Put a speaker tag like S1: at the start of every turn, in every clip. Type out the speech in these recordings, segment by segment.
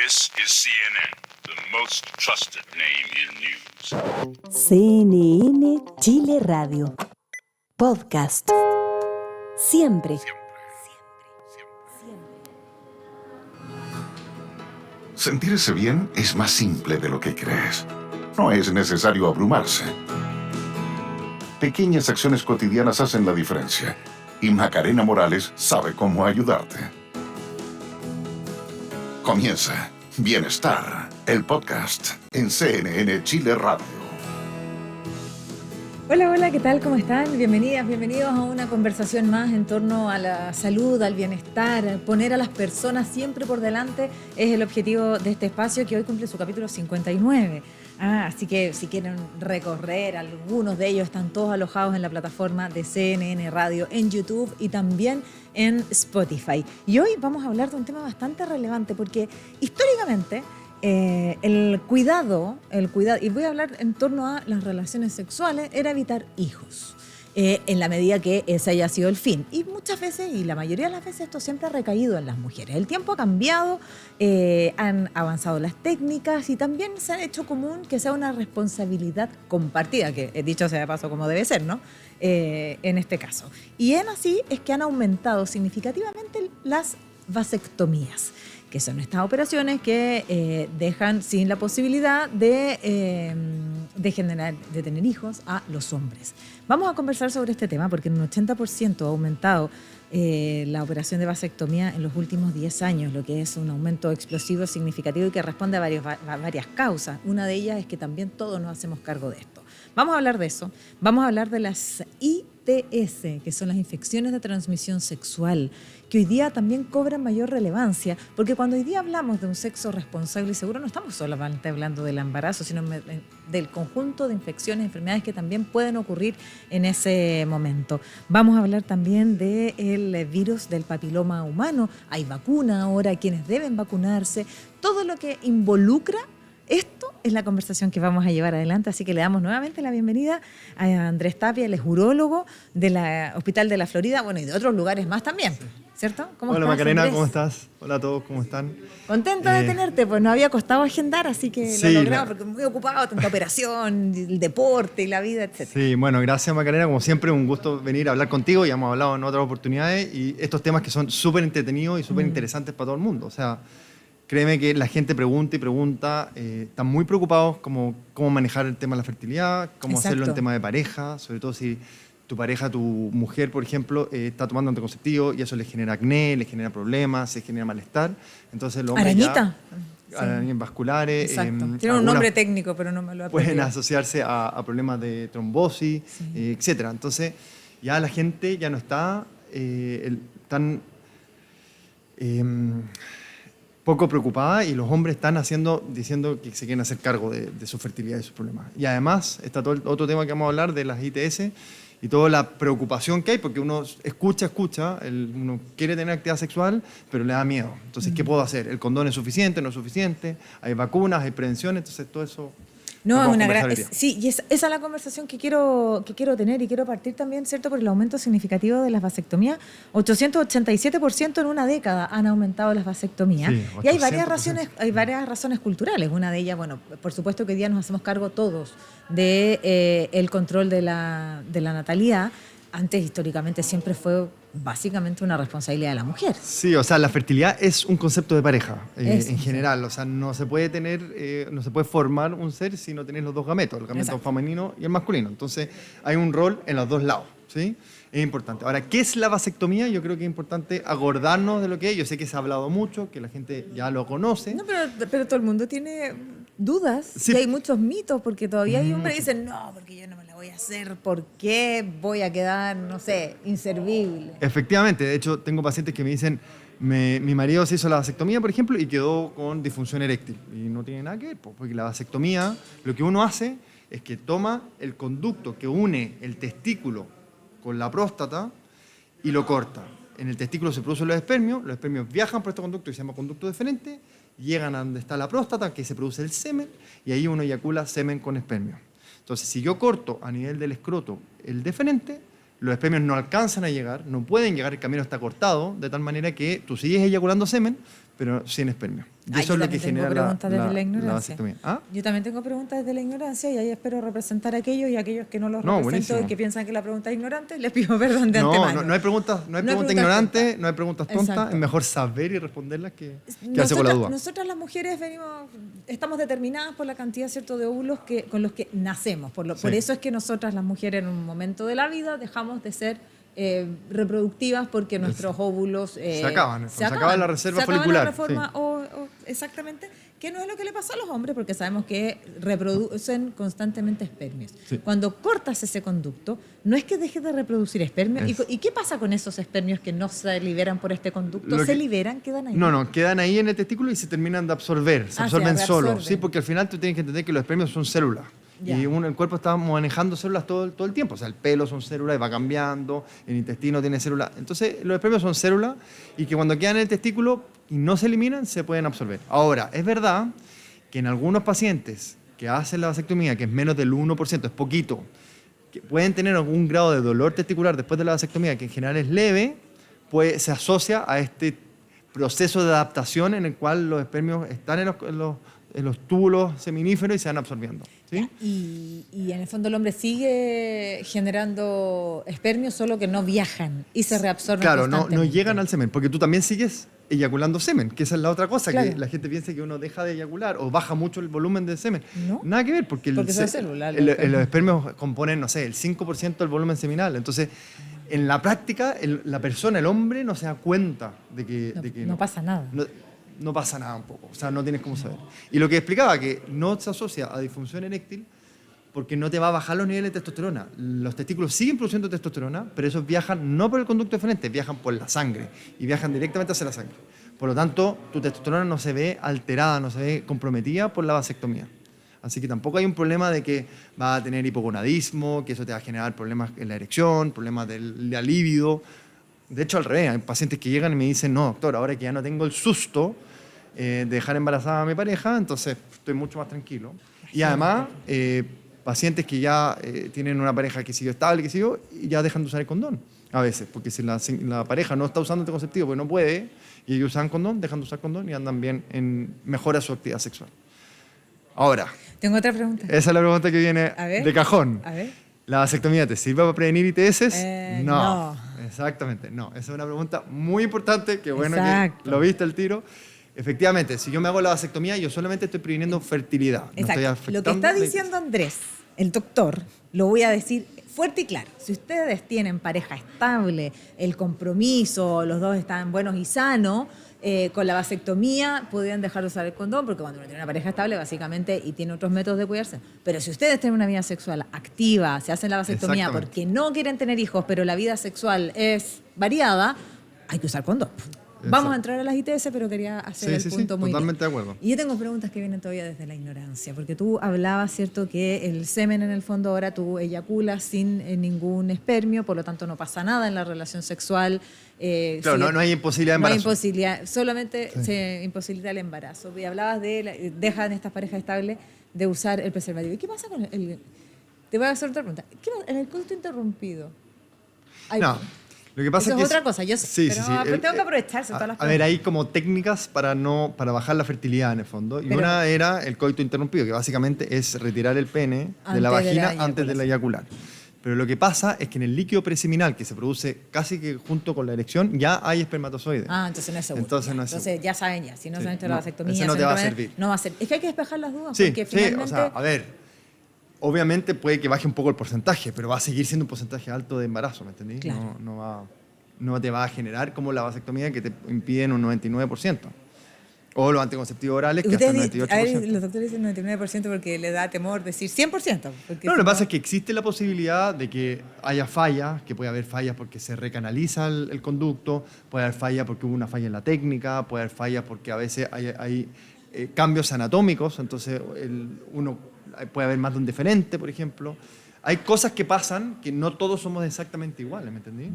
S1: This is CNN, the most trusted name in news.
S2: CNN Chile Radio. Podcast. Siempre.
S3: Sentirse bien es más simple de lo que crees. No es necesario abrumarse. Pequeñas acciones cotidianas hacen la diferencia. Y Macarena Morales sabe cómo ayudarte. Comienza Bienestar, el podcast en CNN Chile Radio.
S4: Hola, hola, ¿qué tal? ¿Cómo están? Bienvenidas, bienvenidos a una conversación más en torno a la salud, al bienestar. Poner a las personas siempre por delante es el objetivo de este espacio que hoy cumple su capítulo 59. Así que si quieren recorrer, algunos de ellos están todos alojados en la plataforma de CNN Radio en YouTube y también en Spotify. Y hoy vamos a hablar de un tema bastante relevante porque históricamente el cuidado, y voy a hablar en torno a las relaciones sexuales, era evitar hijos. En la medida que ese haya sido el fin. Y muchas veces, y la mayoría de las veces, esto siempre ha recaído en las mujeres. El tiempo ha cambiado, han avanzado las técnicas y también se ha hecho común que sea una responsabilidad compartida, que dicho sea de paso como debe ser, ¿no? En este caso. Y en así es que han aumentado significativamente las vasectomías, que son estas operaciones que dejan sin la posibilidad de tener hijos a los hombres. Vamos a conversar sobre este tema porque en un 80% ha aumentado la operación de vasectomía en los últimos 10 años, lo que es un aumento explosivo significativo y que responde a varias causas. Una de ellas es que también todos nos hacemos cargo de esto. Vamos a hablar de eso. Vamos a hablar de las ITS, que son las infecciones de transmisión sexual, que hoy día también cobran mayor relevancia, porque cuando hoy día hablamos de un sexo responsable y seguro no estamos solamente hablando del embarazo, sino del conjunto de infecciones y enfermedades que también pueden ocurrir en ese momento. Vamos a hablar también del virus del papiloma humano. Hay vacuna ahora, quienes deben vacunarse, todo lo que involucra. Esto es la conversación que vamos a llevar adelante, así que le damos nuevamente la bienvenida a Andrés Tapia, él es urólogo del Hospital de la Florida, bueno, y de otros lugares más también, ¿cierto? ¿Cómo
S5: Hola
S4: estás,
S5: Macarena,
S4: Andrés?
S5: ¿cómo estás? Hola a todos, ¿cómo están?
S4: Contenta de tenerte, pues nos había costado agendar, así que
S5: Sí,
S4: lo logramos, porque muy ocupado, tanta operación, el deporte y la vida, etc.
S5: Sí, bueno, gracias Macarena, como siempre un gusto venir a hablar contigo, ya hemos hablado en otras oportunidades y estos temas que son súper entretenidos y súper interesantes para todo el mundo, o sea, créeme que la gente pregunta y pregunta, están muy preocupados cómo manejar el tema de la fertilidad, cómo hacerlo en tema de pareja, sobre todo si tu pareja, tu mujer, por ejemplo, está tomando anticonceptivo y eso le genera acné, le genera problemas, se genera malestar. Entonces el hombre
S4: Arañita.
S5: arañas vasculares.
S4: Exacto. Tiene un nombre técnico, pero no me lo
S5: pueden
S4: aprendido.
S5: asociarse a problemas de trombosis, etc. Entonces ya la gente ya no está tan poco preocupada y los hombres están diciendo que se quieren hacer cargo de su fertilidad y sus problemas. Y además está todo el otro tema que vamos a hablar de las ITS y toda la preocupación que hay, porque uno escucha, uno quiere tener actividad sexual, pero le da miedo. Entonces, ¿qué puedo hacer? ¿El condón es suficiente? ¿No es suficiente? ¿Hay vacunas? ¿Hay prevención? Entonces, todo eso...
S4: No, es una gran... Sí, y esa es la conversación que quiero tener y quiero partir también, ¿cierto?, por el aumento significativo de las vasectomías. 887% en una década han aumentado las vasectomías.
S5: Sí,
S4: y hay varias razones culturales. Una de ellas, bueno, por supuesto que hoy día nos hacemos cargo todos de el control de la natalidad. Antes, históricamente, siempre fue básicamente una responsabilidad de la mujer.
S5: Sí, o sea, la fertilidad es un concepto de pareja en general. O sea, no se puede formar un ser si no tenés los dos gametos, el gameto femenino y el masculino. Entonces, hay un rol en los dos lados, ¿sí? Es importante. Ahora, ¿qué es la vasectomía? Yo creo que es importante acordarnos de lo que es. Yo sé que se ha hablado mucho, que la gente ya lo conoce.
S4: No, pero todo el mundo tiene dudas. Sí. Y hay muchos mitos, porque todavía hay hombres que dicen, no, porque yo no me la voy a hacer, ¿por qué voy a quedar, no sé, inservible?
S5: Efectivamente, de hecho, tengo pacientes que me dicen, mi marido se hizo la vasectomía, por ejemplo, y quedó con disfunción eréctil. Y no tiene nada que ver, porque la vasectomía, lo que uno hace es que toma el conducto que une el testículo con la próstata y lo corta. En el testículo se producen los espermios viajan por este conducto que se llama conducto deferente, llegan a donde está la próstata, que se produce el semen, y ahí uno eyacula semen con espermio. Entonces, si yo corto a nivel del escroto el deferente, los espermios no alcanzan a llegar, no pueden llegar, el camino está cortado, de tal manera que tú sigues eyaculando semen, pero sin espermio. Y
S4: Ah,
S5: eso
S4: yo
S5: es lo que
S4: también tengo
S5: genera
S4: preguntas desde la
S5: la
S4: ignorancia.
S5: vasectomía. ¿Ah?
S4: Yo también tengo preguntas desde la ignorancia y ahí espero representar a aquellos y a aquellos que no los
S5: No,
S4: represento
S5: buenísimo.
S4: y que piensan que la pregunta es ignorante, les pido perdón de
S5: No,
S4: antemano.
S5: no hay preguntas, no hay
S4: No hay
S5: preguntas
S4: preguntas
S5: ignorantes,
S4: tontas.
S5: no hay preguntas tontas.
S4: Exacto.
S5: Es mejor saber y responderlas que quedarse con la duda.
S4: Nosotras las mujeres estamos determinadas por la cantidad, ¿cierto?, de óvulos con los que nacemos. Por eso es que nosotras las mujeres en un momento de la vida dejamos de ser reproductivas porque nuestros óvulos
S5: Se acaban, se acaba la reserva
S4: se acaba
S5: folicular,
S4: la reforma, exactamente, que no es lo que le pasa a los hombres porque sabemos que reproducen constantemente espermios.
S5: Sí.
S4: Cuando cortas ese conducto, no es que dejes de reproducir espermios. ¿Y qué pasa con esos espermios que no se liberan por este conducto? ¿Se liberan? ¿Quedan ahí?
S5: No, quedan ahí en el testículo y se terminan de absorber, se absorben solos.
S4: reabsorben.
S5: Sí, porque al final tú tienes que entender que los espermios son células.
S4: Ya.
S5: Y el cuerpo está manejando células todo el tiempo. O sea, el pelo son células y va cambiando, el intestino tiene células. Entonces, los espermios son células y que cuando quedan en el testículo y no se eliminan, se pueden absorber. Ahora, es verdad que en algunos pacientes que hacen la vasectomía, que es menos del 1%, es poquito, que pueden tener algún grado de dolor testicular después de la vasectomía, que en general es leve, pues se asocia a este proceso de adaptación en el cual los espermios están en los túbulos seminíferos y se van absorbiendo. ¿Sí?
S4: Y en el fondo el hombre sigue generando espermios, solo que no viajan y se reabsorben
S5: Claro, no
S4: constantemente.
S5: llegan al semen, porque tú también sigues eyaculando semen, que esa es la otra cosa,
S4: Claro.
S5: que la gente piensa que uno deja de eyacular o baja mucho el volumen del semen.
S4: No.
S5: Nada que ver, porque,
S4: Porque son células, los
S5: los
S4: espermios.
S5: espermios componen, no sé, el 5% del volumen seminal. Entonces, en la práctica, la persona, el hombre, no se da cuenta de que
S4: No pasa nada.
S5: No pasa nada un poco, o sea, no tienes cómo saber. Y lo que explicaba, que no se asocia a disfunción eréctil porque no te va a bajar los niveles de testosterona. Los testículos siguen produciendo testosterona, pero esos viajan no por el conducto deferente, viajan por la sangre y viajan directamente hacia la sangre. Por lo tanto, tu testosterona no se ve alterada, no se ve comprometida por la vasectomía. Así que tampoco hay un problema de que va a tener hipogonadismo, que eso te va a generar problemas en la erección, problemas de la libido. De hecho, al revés, hay pacientes que llegan y me dicen, no, doctor, ahora que ya no tengo el susto de dejar embarazada a mi pareja, entonces estoy mucho más tranquilo. Y además, pacientes que ya tienen una pareja que sigue estable, que sigue, y ya dejan de usar el condón a veces, porque si la pareja no está usando anticonceptivo porque no puede, y ellos usan condón, dejan de usar condón y andan bien, mejora su actividad sexual. Ahora,
S4: Tengo otra pregunta.
S5: esa es la pregunta que viene
S4: A ver.
S5: de cajón.
S4: A ver.
S5: ¿La vasectomía te sirve para prevenir ITS?
S4: No.
S5: Exactamente, no. Esa es una pregunta muy importante, que bueno
S4: Exacto.
S5: que lo viste al tiro. Efectivamente, si yo me hago la vasectomía, yo solamente estoy previniendo fertilidad. No estoy
S4: Exacto. Lo que
S5: afectando
S4: está
S5: la
S4: diciendo Andrés, el doctor, lo voy a decir fuerte y claro. Si ustedes tienen pareja estable, el compromiso, los dos están buenos y sanos, con la vasectomía podrían dejar de usar el condón, porque cuando uno tiene una pareja estable, básicamente, y tiene otros métodos de cuidarse. Pero si ustedes tienen una vida sexual activa, se hacen la vasectomía
S5: Exactamente.
S4: porque no quieren tener hijos, pero la vida sexual es variada, hay que usar condón. Vamos a entrar a las ITS, pero quería hacer el punto muy
S5: totalmente
S4: bien.
S5: de acuerdo.
S4: Y yo tengo preguntas que vienen todavía desde la ignorancia, porque tú hablabas, ¿cierto?, que el semen en el fondo ahora tú eyaculas sin ningún espermio, por lo tanto no pasa nada en la relación sexual.
S5: Claro, no hay imposibilidad de
S4: No hay
S5: embarazo.
S4: imposibilidad, solamente se imposibilita el embarazo. Y hablabas dejan estas parejas estables de usar el preservativo. ¿Y qué pasa con el? Te voy a hacer otra pregunta. ¿Qué pasa en el coito interrumpido? Hay-
S5: No. Lo que pasa
S4: Eso
S5: es
S4: es
S5: que
S4: otra cosa, yo sé, pero tengo que aprovecharse todas las
S5: A ver, hay como técnicas para bajar la fertilidad en el fondo. Y
S4: Pero-
S5: una era el coito interrumpido, que básicamente es retirar el pene de la
S4: Antes de la
S5: vagina antes
S4: eyaculación.
S5: de la eyacular. Pero lo que pasa es que en el líquido preseminal, que se produce casi que junto con la erección, ya hay espermatozoides.
S4: Ah, entonces no es seguro.
S5: Entonces
S4: Ya.
S5: no es
S4: Entonces
S5: seguro.
S4: ya saben ya, si no
S5: Sí,
S4: se han hecho
S5: no,
S4: la vasectomía,
S5: ese no
S4: se
S5: te
S4: han
S5: va
S4: hecho
S5: a
S4: la-
S5: servir.
S4: No va a ser. Es que hay que despejar las dudas,
S5: Sí,
S4: porque
S5: sí,
S4: finalmente...
S5: o sea, a ver, obviamente puede que baje un poco el porcentaje, pero va a seguir siendo un porcentaje alto de embarazo, ¿me entendí?
S4: Claro.
S5: No te va a generar como la vasectomía que te impiden un 99%. O los anticonceptivos orales que hasta el
S4: Ustedes,
S5: 98%.
S4: a ver, los doctores dicen 99% porque le da temor decir 100%. Porque
S5: No,
S4: si
S5: lo que pasa es que existe la posibilidad de que haya fallas, que puede haber fallas porque se recanaliza el conducto, puede haber fallas porque hubo una falla en la técnica, puede haber fallas porque a veces hay cambios anatómicos, entonces puede haber más de un deferente, por ejemplo. Hay cosas que pasan que no todos somos exactamente iguales, ¿me entendí?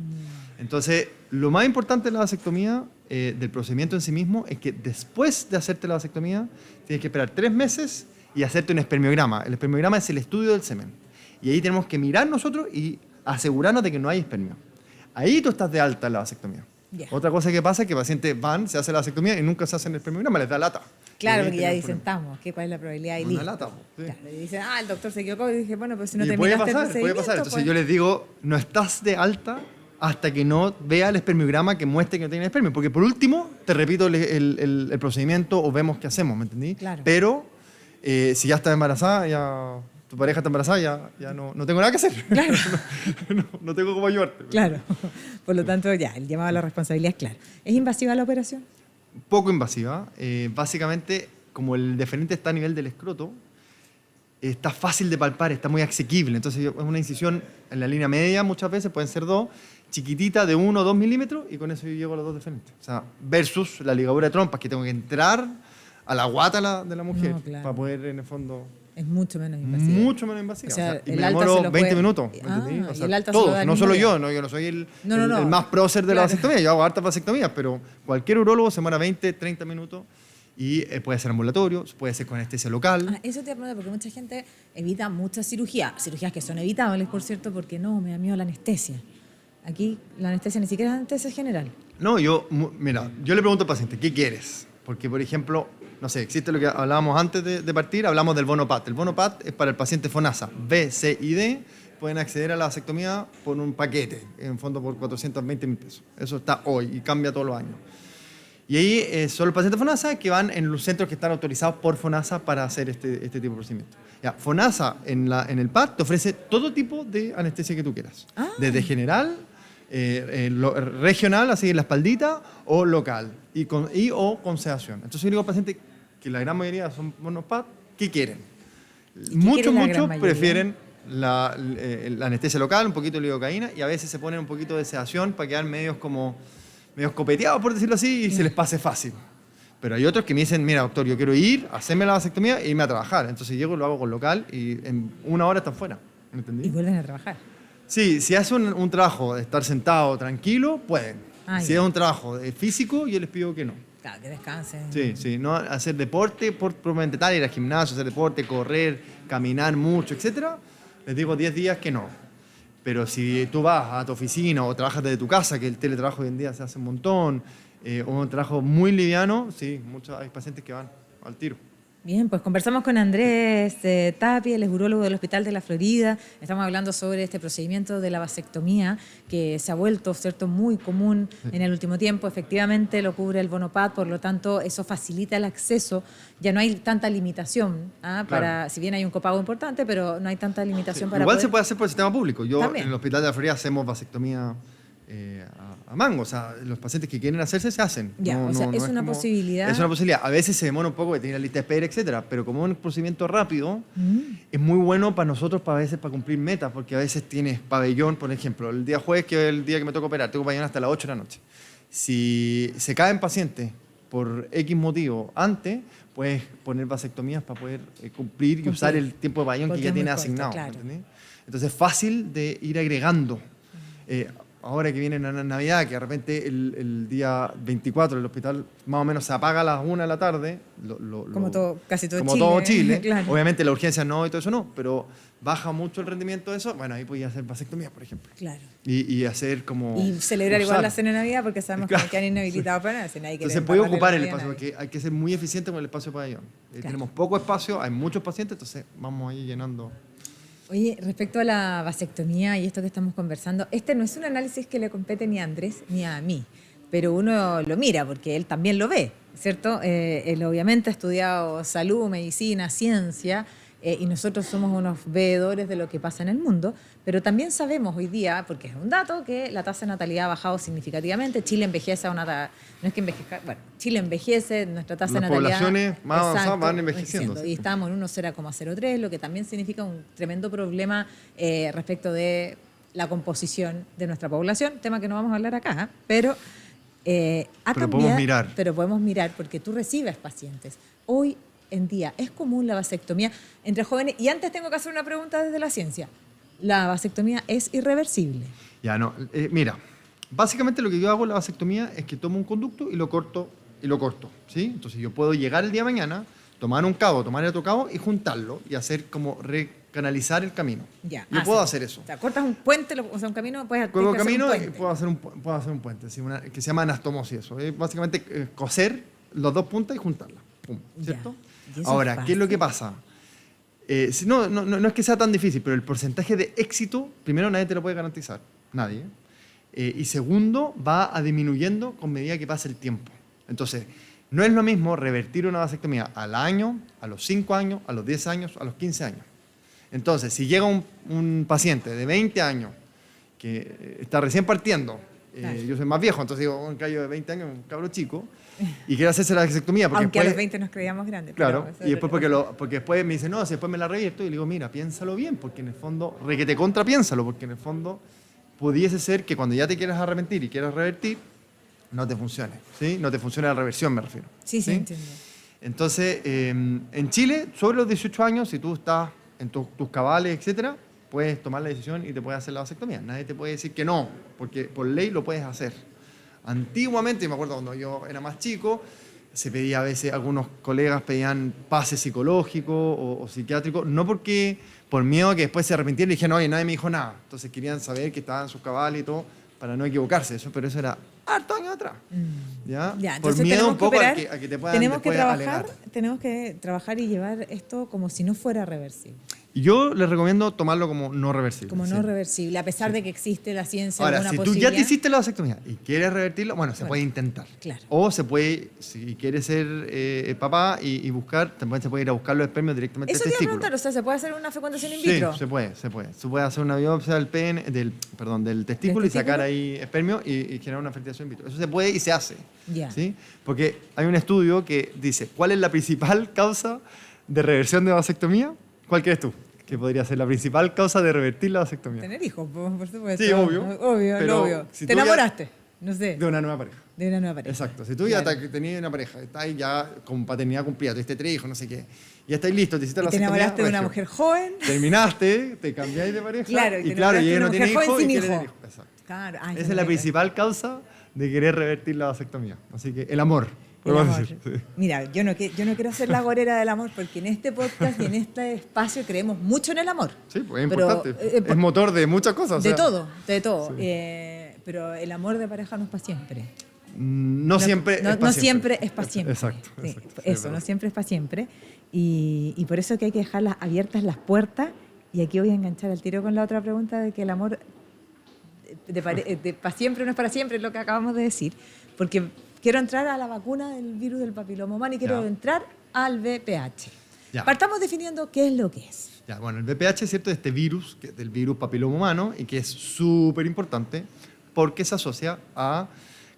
S5: Entonces, lo más importante de la vasectomía, del procedimiento en sí mismo, es que después de hacerte la vasectomía, tienes que esperar 3 meses y hacerte un espermiograma. El espermiograma es el estudio del semen. Y ahí tenemos que mirar nosotros y asegurarnos de que no hay espermio. Ahí tú estás de alta en la vasectomía.
S4: Ya.
S5: Otra cosa que pasa es que pacientes van, se hace la vasectomía y nunca se hacen el espermiograma, les da lata.
S4: Claro,
S5: Y ahí
S4: porque ya
S5: tienen
S4: dicen,
S5: problema.
S4: estamos, ¿cuál es la probabilidad? Y
S5: Una
S4: listo.
S5: lata, po, sí.
S4: Claro, y dicen, el doctor se equivocó. Y dije, bueno, pues si no
S5: Y
S4: terminaste
S5: puede
S4: el
S5: pasar.
S4: procedimiento,
S5: Entonces
S4: pues.
S5: yo les digo, no estás de alta hasta que no vea el espermiograma que muestre que no tiene espermio. Porque por último, te repito el procedimiento o vemos qué hacemos, ¿me entendí?
S4: Claro.
S5: Pero si ya estás embarazada, tu pareja está embarazada, ya no tengo nada que hacer.
S4: Claro.
S5: no tengo cómo ayudarte.
S4: Claro. Por lo tanto, ya, el llamado a la responsabilidad es claro. ¿Es invasiva la operación?
S5: Poco invasiva. Básicamente, como el deferente está a nivel del escroto, está fácil de palpar, está muy asequible. Entonces es una incisión en la línea media, muchas veces pueden ser 2, chiquitita de 1 o 2 milímetros, y con eso yo llego a los 2 deferentes. O sea, versus la ligadura de trompas, que tengo que entrar a la guata de la mujer
S4: No, claro.
S5: para poder, en el fondo,
S4: Es mucho menos invasiva.
S5: mucho menos invasiva.
S4: O sea,
S5: y
S4: el
S5: me
S4: alta
S5: demoro
S4: se lo
S5: 20
S4: puede-
S5: minutos.
S4: Ah,
S5: ¿entendí? O
S4: y
S5: sea,
S4: el alta se lo
S5: todos,
S4: da el
S5: no
S4: mismo
S5: solo
S4: día.
S5: yo no soy el
S4: No.
S5: más prócer de la
S4: Claro.
S5: vasectomía, yo hago hartas vasectomías, pero cualquier urólogo se demora 20, 30 minutos y puede ser ambulatorio, puede ser con anestesia local.
S4: Ah, eso te iba a preguntar, porque mucha gente evita muchas cirugías que son evitables, por cierto, porque no, me da miedo la anestesia. Aquí la anestesia ni siquiera es anestesia general.
S5: No, mira, yo le pregunto al paciente, ¿qué quieres? Porque, por ejemplo, no sé, existe lo que hablábamos antes de partir, hablamos del bono PAD. El bono PAD es para el paciente FONASA. B, C y D pueden acceder a la vasectomía por un paquete, en fondo por 420.000 pesos. Eso está hoy y cambia todos los años. Y ahí son los pacientes FONASA que van en los centros que están autorizados por FONASA para hacer este tipo de procedimiento. Ya, FONASA en el PAD te ofrece todo tipo de anestesia que tú quieras.
S4: Ah.
S5: Desde general, regional, así en la espaldita, o local, o con sedación. Entonces yo digo al paciente que la gran mayoría son bonos PAD, ¿qué quieren?
S4: quiere la gran
S5: Muchos
S4: mayoría?
S5: prefieren la anestesia local, un poquito de lidocaína, y a veces se ponen un poquito de sedación para quedar medios copeteados, por decirlo así, y se les pase fácil. Pero hay otros que me dicen, mira, doctor, yo quiero ir, hacerme la vasectomía e irme a trabajar. Entonces llego, lo hago con local y en 1 hora están fuera. ¿Me entendí?
S4: Y vuelven a trabajar.
S5: Sí, si hace un trabajo de estar sentado si
S4: Ya.
S5: es un trabajo físico, yo les pido que no.
S4: Claro, que descansen.
S5: Sí, no hacer deporte propiamente tal, ir al gimnasio, hacer deporte, correr, caminar mucho, etcétera. Les digo 10 días que no. Pero si tú vas a tu oficina o trabajas desde tu casa, que el teletrabajo hoy en día se hace un montón, o un trabajo muy liviano, sí, hay pacientes que van al tiro.
S4: Bien, pues conversamos con Andrés Tapia, el urólogo del Hospital de la Florida. Estamos hablando sobre este procedimiento de la vasectomía que se ha vuelto, ¿cierto?, muy común en el último tiempo. Efectivamente lo cubre el bono PAD, por lo tanto eso facilita el acceso. Ya no hay tanta limitación, si bien hay un copago importante, pero no hay tanta limitación para
S5: Igual
S4: poder...
S5: se puede hacer por el sistema público. Yo
S4: También.
S5: en el Hospital de la Florida hacemos vasectomía a mango. O sea, los pacientes que quieren hacerse se hacen.
S4: Ya, o sea, es una posibilidad.
S5: Es una posibilidad. A veces se demora un poco, tiene la lista de espera, etcétera. Pero como es un procedimiento rápido, es muy bueno para nosotros, para cumplir metas, porque a veces tienes pabellón, por ejemplo, el día jueves, que es el día que me toca operar, tengo pabellón hasta las 8 de la noche. Si se caen pacientes por X motivo antes, puedes poner vasectomías para poder cumplir y usar el tiempo de pabellón que
S4: Porque
S5: ya
S4: es muy
S5: tiene
S4: corto,
S5: asignado.
S4: claro.
S5: ¿Me entendés? Entonces es fácil de ir agregando. Ahora que viene la Navidad, que de repente el día 24 el hospital más o menos se apaga a las 1 de la tarde.
S4: casi todo
S5: como
S4: Chile.
S5: todo Chile.
S4: Claro.
S5: Obviamente la urgencia no y todo eso no, pero baja mucho el rendimiento de eso. Bueno, ahí podía hacer vasectomía, por ejemplo.
S4: Claro.
S5: Y hacer como...
S4: Y celebrar igual
S5: usar.
S4: la cena de Navidad porque sabemos
S5: Claro.
S4: que han inhabilitado para nada. Si nadie quiere
S5: Entonces se puede
S4: embarrarle
S5: ocupar
S4: la
S5: el
S4: Navidad a
S5: espacio,
S4: nadie.
S5: porque hay que ser muy eficiente con el espacio de pabellón. Tenemos poco espacio, hay muchos pacientes, entonces vamos ahí llenando.
S4: Oye, respecto a la vasectomía y esto que estamos conversando, este no es un análisis que le compete ni a Andrés ni a mí, pero uno lo mira porque él también lo ve, ¿cierto? Él obviamente ha estudiado salud, medicina, ciencia, y nosotros somos unos veedores de lo que pasa en el mundo, pero también sabemos hoy día, porque es un dato, que la tasa de natalidad ha bajado significativamente. Chile envejece a no es que envejezca, bueno, Chile envejece, nuestra tasa de
S5: Las
S4: natalidad...
S5: poblaciones más avanzadas
S4: Exacto,
S5: van envejeciendo.
S4: Y estamos en 1,003, lo que también significa un tremendo problema respecto de la composición de nuestra población, tema que no vamos a hablar acá, pero...
S5: podemos mirar.
S4: Pero podemos mirar porque tú recibes pacientes. Hoy en día es común la vasectomía entre jóvenes. Y antes tengo que hacer una pregunta desde la ciencia. ¿La vasectomía es irreversible?
S5: Ya no, mira, básicamente lo que yo hago en la vasectomía es que tomo un conducto y lo corto, ¿sí? Entonces yo puedo llegar el día de mañana, tomar un cabo, tomar el otro cabo y juntarlo y hacer como recanalizar el camino.
S4: Ya.
S5: Yo puedo hacer eso.
S4: O sea, cortas un puente, o sea, un camino, puedes
S5: Juego
S4: tienes que hacer
S5: camino
S4: un
S5: y
S4: puente.
S5: puedo hacer un puente, ¿sí? Que se llama anastomosis. Eso es básicamente coser las dos puntas y juntarlas. Pum, ¿cierto?
S4: Ya. ¿Y eso
S5: Ahora,
S4: es
S5: ¿qué es lo que pasa? No es que sea tan difícil, pero el porcentaje de éxito, primero, nadie te lo puede garantizar. Nadie. Y segundo, va a disminuyendo con medida que pasa el tiempo. Entonces, no es lo mismo revertir una vasectomía al año, a los 5 años, a los 10 años, a los 15 años. Entonces, si llega un paciente de 20 años que está recién partiendo,
S4: Claro.
S5: yo soy más viejo, entonces digo, un callo de 20 años, un cabro chico, y quiere hacerse la vasectomía. Porque
S4: Aunque a
S5: después,
S4: los 20 nos creíamos grandes.
S5: claro,
S4: pero eso
S5: y después porque después me dice, no, si después me la revierto, y le digo, mira, piénsalo bien, porque en el fondo, requete contra, piénsalo, porque en el fondo pudiese ser que cuando ya te quieras arrepentir y quieras revertir, no te funcione, ¿sí? No te funcione la reversión, me refiero.
S4: Sí, entiendo.
S5: Entonces, en Chile, sobre los 18 años, si tú estás en tus cabales, etcétera, puedes tomar la decisión y te puedes hacer la vasectomía. Nadie te puede decir que no, porque por ley lo puedes hacer. Antiguamente, me acuerdo cuando yo era más chico, se pedía a veces, algunos colegas pedían pase psicológico o psiquiátrico, no porque por miedo a que después se arrepintieran y dijeran, oye, nadie me dijo nada. Entonces querían saber que estaban en sus cabales y todo, para no equivocarse. Pero eso era harto años atrás. ¿Ya?
S4: Ya,
S5: Por
S4: entonces
S5: miedo
S4: tenemos
S5: un poco
S4: que operar,
S5: a que te puedan
S4: tenemos que
S5: después
S4: trabajar,
S5: alegar.
S4: tenemos que trabajar y llevar esto como si no fuera reversible.
S5: Yo les recomiendo tomarlo como no reversible.
S4: Como
S5: sí.
S4: no reversible, a pesar de que existe la ciencia
S5: Ahora,
S4: alguna
S5: si tú
S4: posibilidad.
S5: ya te hiciste la vasectomía y quieres revertirlo, bueno, se
S4: Bueno,
S5: puede intentar.
S4: claro.
S5: O se puede, si quieres ser papá y buscar, también se puede ir a buscar los espermios directamente
S4: Eso
S5: al
S4: te iba a
S5: testículo.
S4: preguntar, o sea, ¿se puede hacer una fecundación in
S5: Sí,
S4: vitro?
S5: se puede. Se puede hacer una biopsia del pene, del testículo y sacar ahí espermio y generar una fertilización in vitro. Eso se puede y se hace.
S4: Ya.
S5: ¿Sí? Porque hay un estudio que dice, ¿cuál es la principal causa de reversión de vasectomía? ¿Cuál crees tú? Que podría ser la principal causa de revertir la vasectomía.
S4: Tener hijos, por supuesto.
S5: Sí, obvio.
S4: Obvio,
S5: Pero
S4: obvio.
S5: si
S4: ¿Te
S5: tú ya-
S4: enamoraste? No sé.
S5: De una nueva pareja.
S4: De una nueva pareja.
S5: Exacto. Si tú ya
S4: Claro.
S5: tenías una pareja, estás ahí ya con paternidad cumplida, tuviste 3 hijos, no sé qué, ya estáis listos, te hiciste
S4: Y
S5: la
S4: te
S5: vasectomía,
S4: enamoraste de una
S5: regio.
S4: mujer joven.
S5: Terminaste, te cambiáis de pareja.
S4: Claro, y te
S5: y claro,
S4: enamoraste
S5: y
S4: de
S5: ella
S4: una
S5: no tiene
S4: mujer joven
S5: hijos y
S4: sin
S5: quiere
S4: hijo.
S5: tener hijos. Exacto.
S4: Claro. Ay,
S5: Esa
S4: no
S5: es la
S4: me
S5: principal causa de querer revertir la vasectomía. Así que el amor.
S4: El
S5: podemos
S4: amor.
S5: decir, sí.
S4: Mira, yo no quiero ser la gorera del amor porque en este podcast y en este espacio creemos mucho en el amor.
S5: Sí, pues es
S4: Pero,
S5: importante. Es motor de muchas cosas. o
S4: De
S5: sea,
S4: todo, de todo.
S5: Sí.
S4: Pero el amor de pareja no es para siempre.
S5: No siempre es
S4: no
S5: para
S4: siempre es para siempre.
S5: Exacto.
S4: Sí,
S5: exacto, sí,
S4: eso,
S5: es verdad.
S4: no siempre es para siempre. Y por eso que hay que dejar abiertas las puertas. Y aquí voy a enganchar al tiro con la otra pregunta de que el amor de para siempre no es para siempre, es lo que acabamos de decir. Porque quiero entrar a la vacuna del virus del papiloma humano y quiero
S5: Ya.
S4: entrar al VPH.
S5: Ya.
S4: Partamos definiendo qué es lo que es.
S5: Ya, bueno, el VPH es cierto de este virus, del virus papiloma humano, y que es súper importante porque se asocia a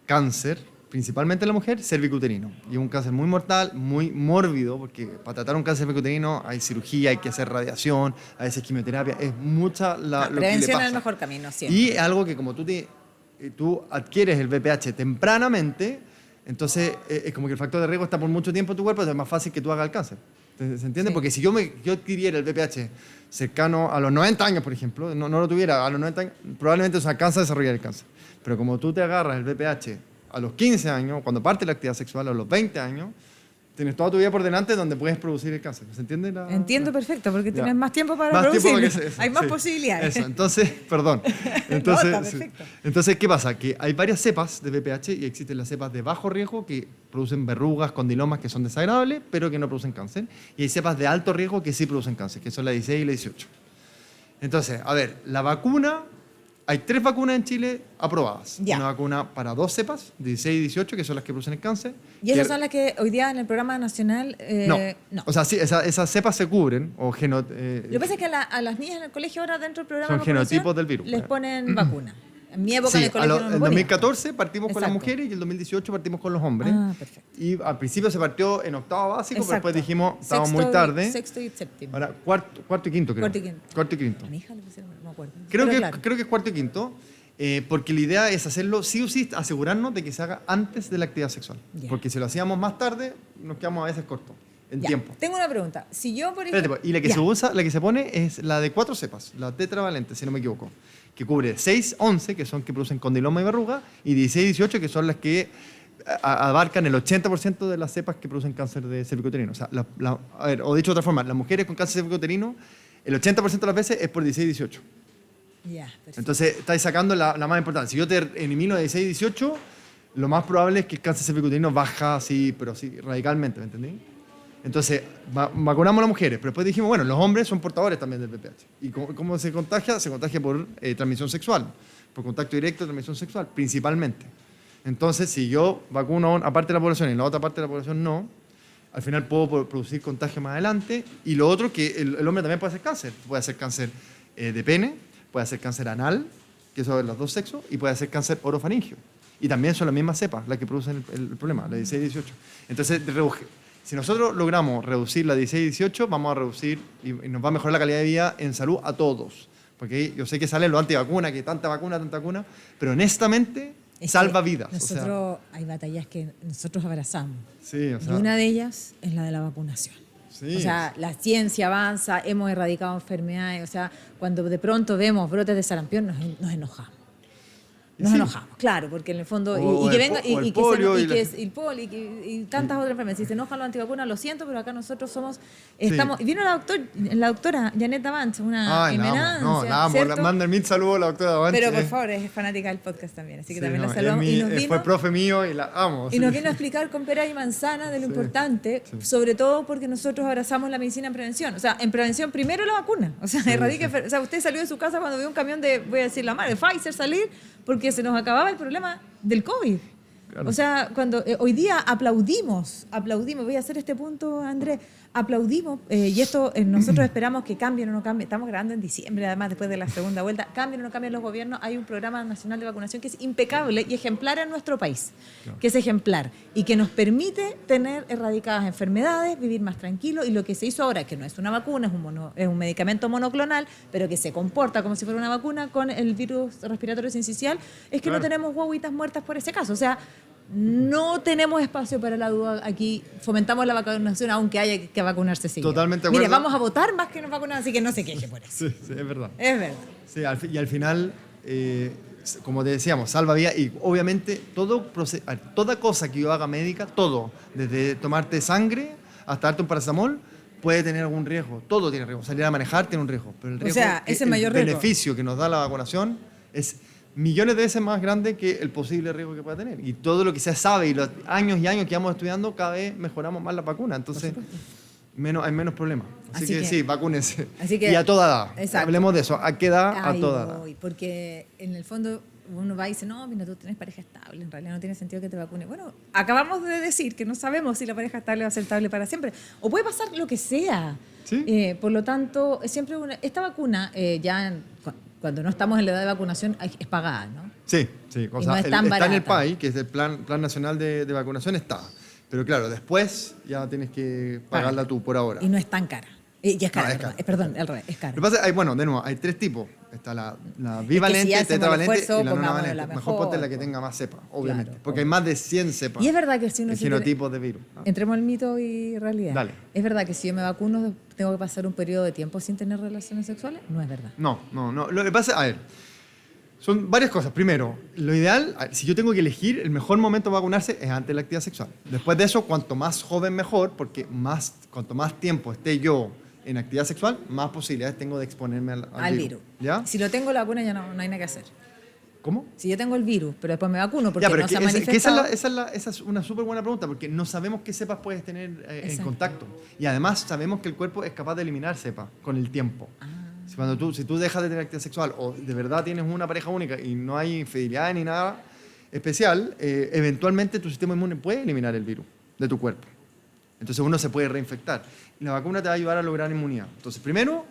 S5: cáncer, principalmente en la mujer, cervicuterino. Y es un cáncer muy mortal, muy mórbido, porque para tratar un cáncer cervicuterino hay cirugía, hay que hacer radiación, a veces quimioterapia, es mucha lo que le
S4: Prevención
S5: pasa.
S4: es el mejor camino, siempre.
S5: Y es algo que como tú adquieres el VPH tempranamente, entonces es como que el factor de riesgo está por mucho tiempo en tu cuerpo, entonces es más fácil que tú hagas el cáncer. ¿Se entiende?
S4: Sí.
S5: Porque si yo adquiriera el VPH cercano a los 90 años, por ejemplo, no lo tuviera a los 90 años, probablemente se alcanza a desarrollar el cáncer. Pero como tú te agarras el VPH a los 15 años, cuando parte la actividad sexual, a los 20 años, tienes toda tu vida por delante donde puedes producir el cáncer. ¿Se entiende?
S4: Entiendo perfecto, porque
S5: Ya.
S4: tienes más tiempo para
S5: Más tiempo
S4: producirlo.
S5: para que
S4: Hay más
S5: sí,
S4: posibilidades.
S5: Eso, entonces, perdón. Entonces,
S4: está
S5: sí.
S4: perfecto.
S5: Entonces, ¿qué pasa? Que hay varias cepas de VPH y existen las cepas de bajo riesgo que producen verrugas, condilomas que son desagradables, pero que no producen cáncer. Y hay cepas de alto riesgo que sí producen cáncer, que son la 16 y la 18. Entonces, a ver, la vacuna, hay 3 vacunas en Chile aprobadas.
S4: Ya.
S5: Una vacuna para 2 cepas, 16 y 18, que son las que producen el cáncer.
S4: Y esas son las que hoy día en el programa nacional...
S5: No.
S4: no.
S5: O sea, sí, esas cepas se cubren, o
S4: Lo que pasa es que a las niñas en el colegio ahora dentro del programa
S5: Son
S4: de vacunación
S5: genotipos del virus.
S4: les ponen vacuna. En mi época en
S5: Sí,
S4: el colegio no
S5: en
S4: me ponían.
S5: 2014 partimos con las
S4: Exacto.
S5: mujeres y en 2018 partimos con los hombres.
S4: Ah, perfecto.
S5: Y al principio se partió en octavo básico, pero
S4: Exacto.
S5: después dijimos, estábamos
S4: Sexto
S5: muy tarde.
S4: Sexto y séptimo.
S5: Ahora, cuarto y quinto, creo.
S4: Cuarto y quinto.
S5: Cuarto y quinto.
S4: A mi hija le pusieron, no me acuerdo.
S5: Creo
S4: Pero
S5: que,
S4: claro.
S5: creo que es cuarto y quinto, porque la idea es hacerlo sí o sí, asegurarnos de que se haga antes de la actividad sexual.
S4: Ya.
S5: Porque si lo hacíamos más tarde, nos quedamos a veces cortos en
S4: Ya.
S5: tiempo.
S4: Tengo una pregunta. Si yo, por
S5: Espérate,
S4: ejemplo...
S5: pues, y la que
S4: Ya.
S5: se usa, la que se pone es la de 4 cepas, la tetravalente, si no me equivoco, que cubre 6, 11, que son que producen condiloma y verruga, y 16, 18, que son las que abarcan el 80% de las cepas que producen cáncer de cervicuterino. O sea, a ver, o dicho de otra forma, las mujeres con cáncer cervicuterino, el 80% de las veces es por 16-18.
S4: Ya, perfecto.
S5: Entonces, estáis sacando la más importante. Si yo te elimino de 16-18, lo más probable es que el cáncer cervicuterino baja así, pero sí, radicalmente, ¿me entendí? Entonces, vacunamos a las mujeres, pero después dijimos, bueno, los hombres son portadores también del VPH. ¿Y cómo se contagia? Se contagia por transmisión sexual, por contacto directo de transmisión sexual, principalmente. Entonces, si yo vacuno a parte de la población y la otra parte de la población no, al final puedo producir contagio más adelante. Y lo otro, que el hombre también puede hacer cáncer. Puede hacer cáncer de pene, puede hacer cáncer anal, que eso es los dos sexos, y puede hacer cáncer orofaringio. Y también son las mismas cepas las que producen el problema, la 16-18. Entonces, si nosotros logramos reducir la 16-18, vamos a reducir y nos va a mejorar la calidad de vida en salud a todos. Porque yo sé que salen los antivacunas, que tanta vacuna, pero honestamente salva vidas.
S4: Nosotros, hay batallas que nosotros abrazamos.
S5: Sí,
S4: y una de ellas es la de la vacunación.
S5: Sí.
S4: O sea, la ciencia avanza, hemos erradicado enfermedades. O sea, cuando de pronto vemos brotes de sarampión, nos enojamos. Nos enojamos, claro, porque en el fondo... Y tantas otras enfermedades. Si se enojan los antivacunas, lo siento, pero acá nosotros somos... Estamos, y vino la doctora Janet Davant, una eminencia, ¿cierto?
S5: Manda mil saludos a la doctora Davant.
S4: Pero por favor, es fanática del podcast también, así que también la saludamos.
S5: Fue profe mío y la amo.
S4: Y nos vino a explicar con pera y manzana de lo importante, sobre todo porque nosotros abrazamos la medicina en prevención. O sea, en prevención primero la vacuna. O sea, o sea, usted salió de su casa cuando vio un camión de, voy a decir la madre, de Pfizer salir, porque se nos acababa el problema del COVID. Claro. O sea, cuando hoy día aplaudimos, voy a hacer este punto, Andrés, aplaudimos, y esto nosotros esperamos que cambien o no cambien, estamos grabando en diciembre, además después de la segunda vuelta, cambien o no cambien los gobiernos, hay un programa nacional de vacunación que es impecable y ejemplar en nuestro país, claro, que es ejemplar y que nos permite tener erradicadas enfermedades, vivir más tranquilo, y lo que se hizo ahora, que no es una vacuna, es un medicamento monoclonal, pero que se comporta como si fuera una vacuna con el virus respiratorio sincicial, es que claro, no tenemos guaguitas muertas por ese caso, o sea, no tenemos espacio para la duda aquí, fomentamos la vacunación aunque haya que vacunarse seguido.
S5: Totalmente de acuerdo.
S4: Mire, vamos a votar más que nos vacunan, así que no se queje por eso.
S5: Sí, es verdad.
S4: Es verdad.
S5: Sí, y al final, como te decíamos, salva vidas y obviamente toda cosa que yo haga médica, todo, desde tomarte sangre hasta darte un paracetamol, puede tener algún riesgo. Todo tiene riesgo. Salir a manejar tiene un riesgo. Pero el riesgo,
S4: ese mayor riesgo,
S5: beneficio que nos da la vacunación es millones de veces más grande que el posible riesgo que pueda tener. Y todo lo que se sabe y los años y años que vamos estudiando, cada vez mejoramos más la vacuna. Entonces, hay menos problemas. Así que sí, vacúnense. Y a toda edad.
S4: Exacto.
S5: Hablemos de eso. ¿A qué edad? A toda edad.
S4: Porque en el fondo uno va y dice, no, mira, tú tienes pareja estable, en realidad no tiene sentido que te vacunes. Bueno, acabamos de decir que no sabemos si la pareja estable va a ser estable para siempre. O puede pasar lo que sea. ¿Sí? Por lo tanto, siempre esta vacuna cuando no estamos en la edad de vacunación, es pagada, ¿no?
S5: Sí.
S4: O sea, no es tan
S5: está en el PAI, que es el Plan Nacional de Vacunación, está. Pero claro, después ya tienes que pagarla tú por ahora.
S4: Y no es tan cara. Y es cara, perdón, al revés, es cara.
S5: Lo que pasa es, de nuevo, hay tres tipos. Está la bivalente, tetravalente y la nonavalente. Mejor ponte la que tenga más cepas, obviamente. Claro, porque hay más de 100 cepas.
S4: Y es verdad que si uno
S5: genotipos de virus.
S4: Entremos al mito y realidad.
S5: Dale.
S4: ¿Es verdad que si yo me vacuno tengo que pasar un periodo de tiempo sin tener relaciones sexuales? No es verdad.
S5: No. Lo que pasa, son varias cosas. Primero, lo ideal, si yo tengo que elegir, el mejor momento para vacunarse es antes de la actividad sexual. Después de eso, cuanto más joven mejor, porque cuanto más tiempo esté yo en actividad sexual, más posibilidades tengo de exponerme al virus. ¿Ya?
S4: Si lo tengo la vacuna ya no hay nada que hacer.
S5: ¿Cómo?
S4: Si yo tengo el virus, pero después me vacuno porque no se ha manifestado.
S5: Esa es una súper buena pregunta, porque no sabemos qué cepas puedes tener en contacto. Y además sabemos que el cuerpo es capaz de eliminar cepas con el tiempo. Si tú dejas de tener actividad sexual o de verdad tienes una pareja única y no hay infidelidad ni nada especial, eventualmente tu sistema inmune puede eliminar el virus de tu cuerpo. Entonces uno se puede reinfectar. Y la vacuna te va a ayudar a lograr inmunidad. Entonces, primero,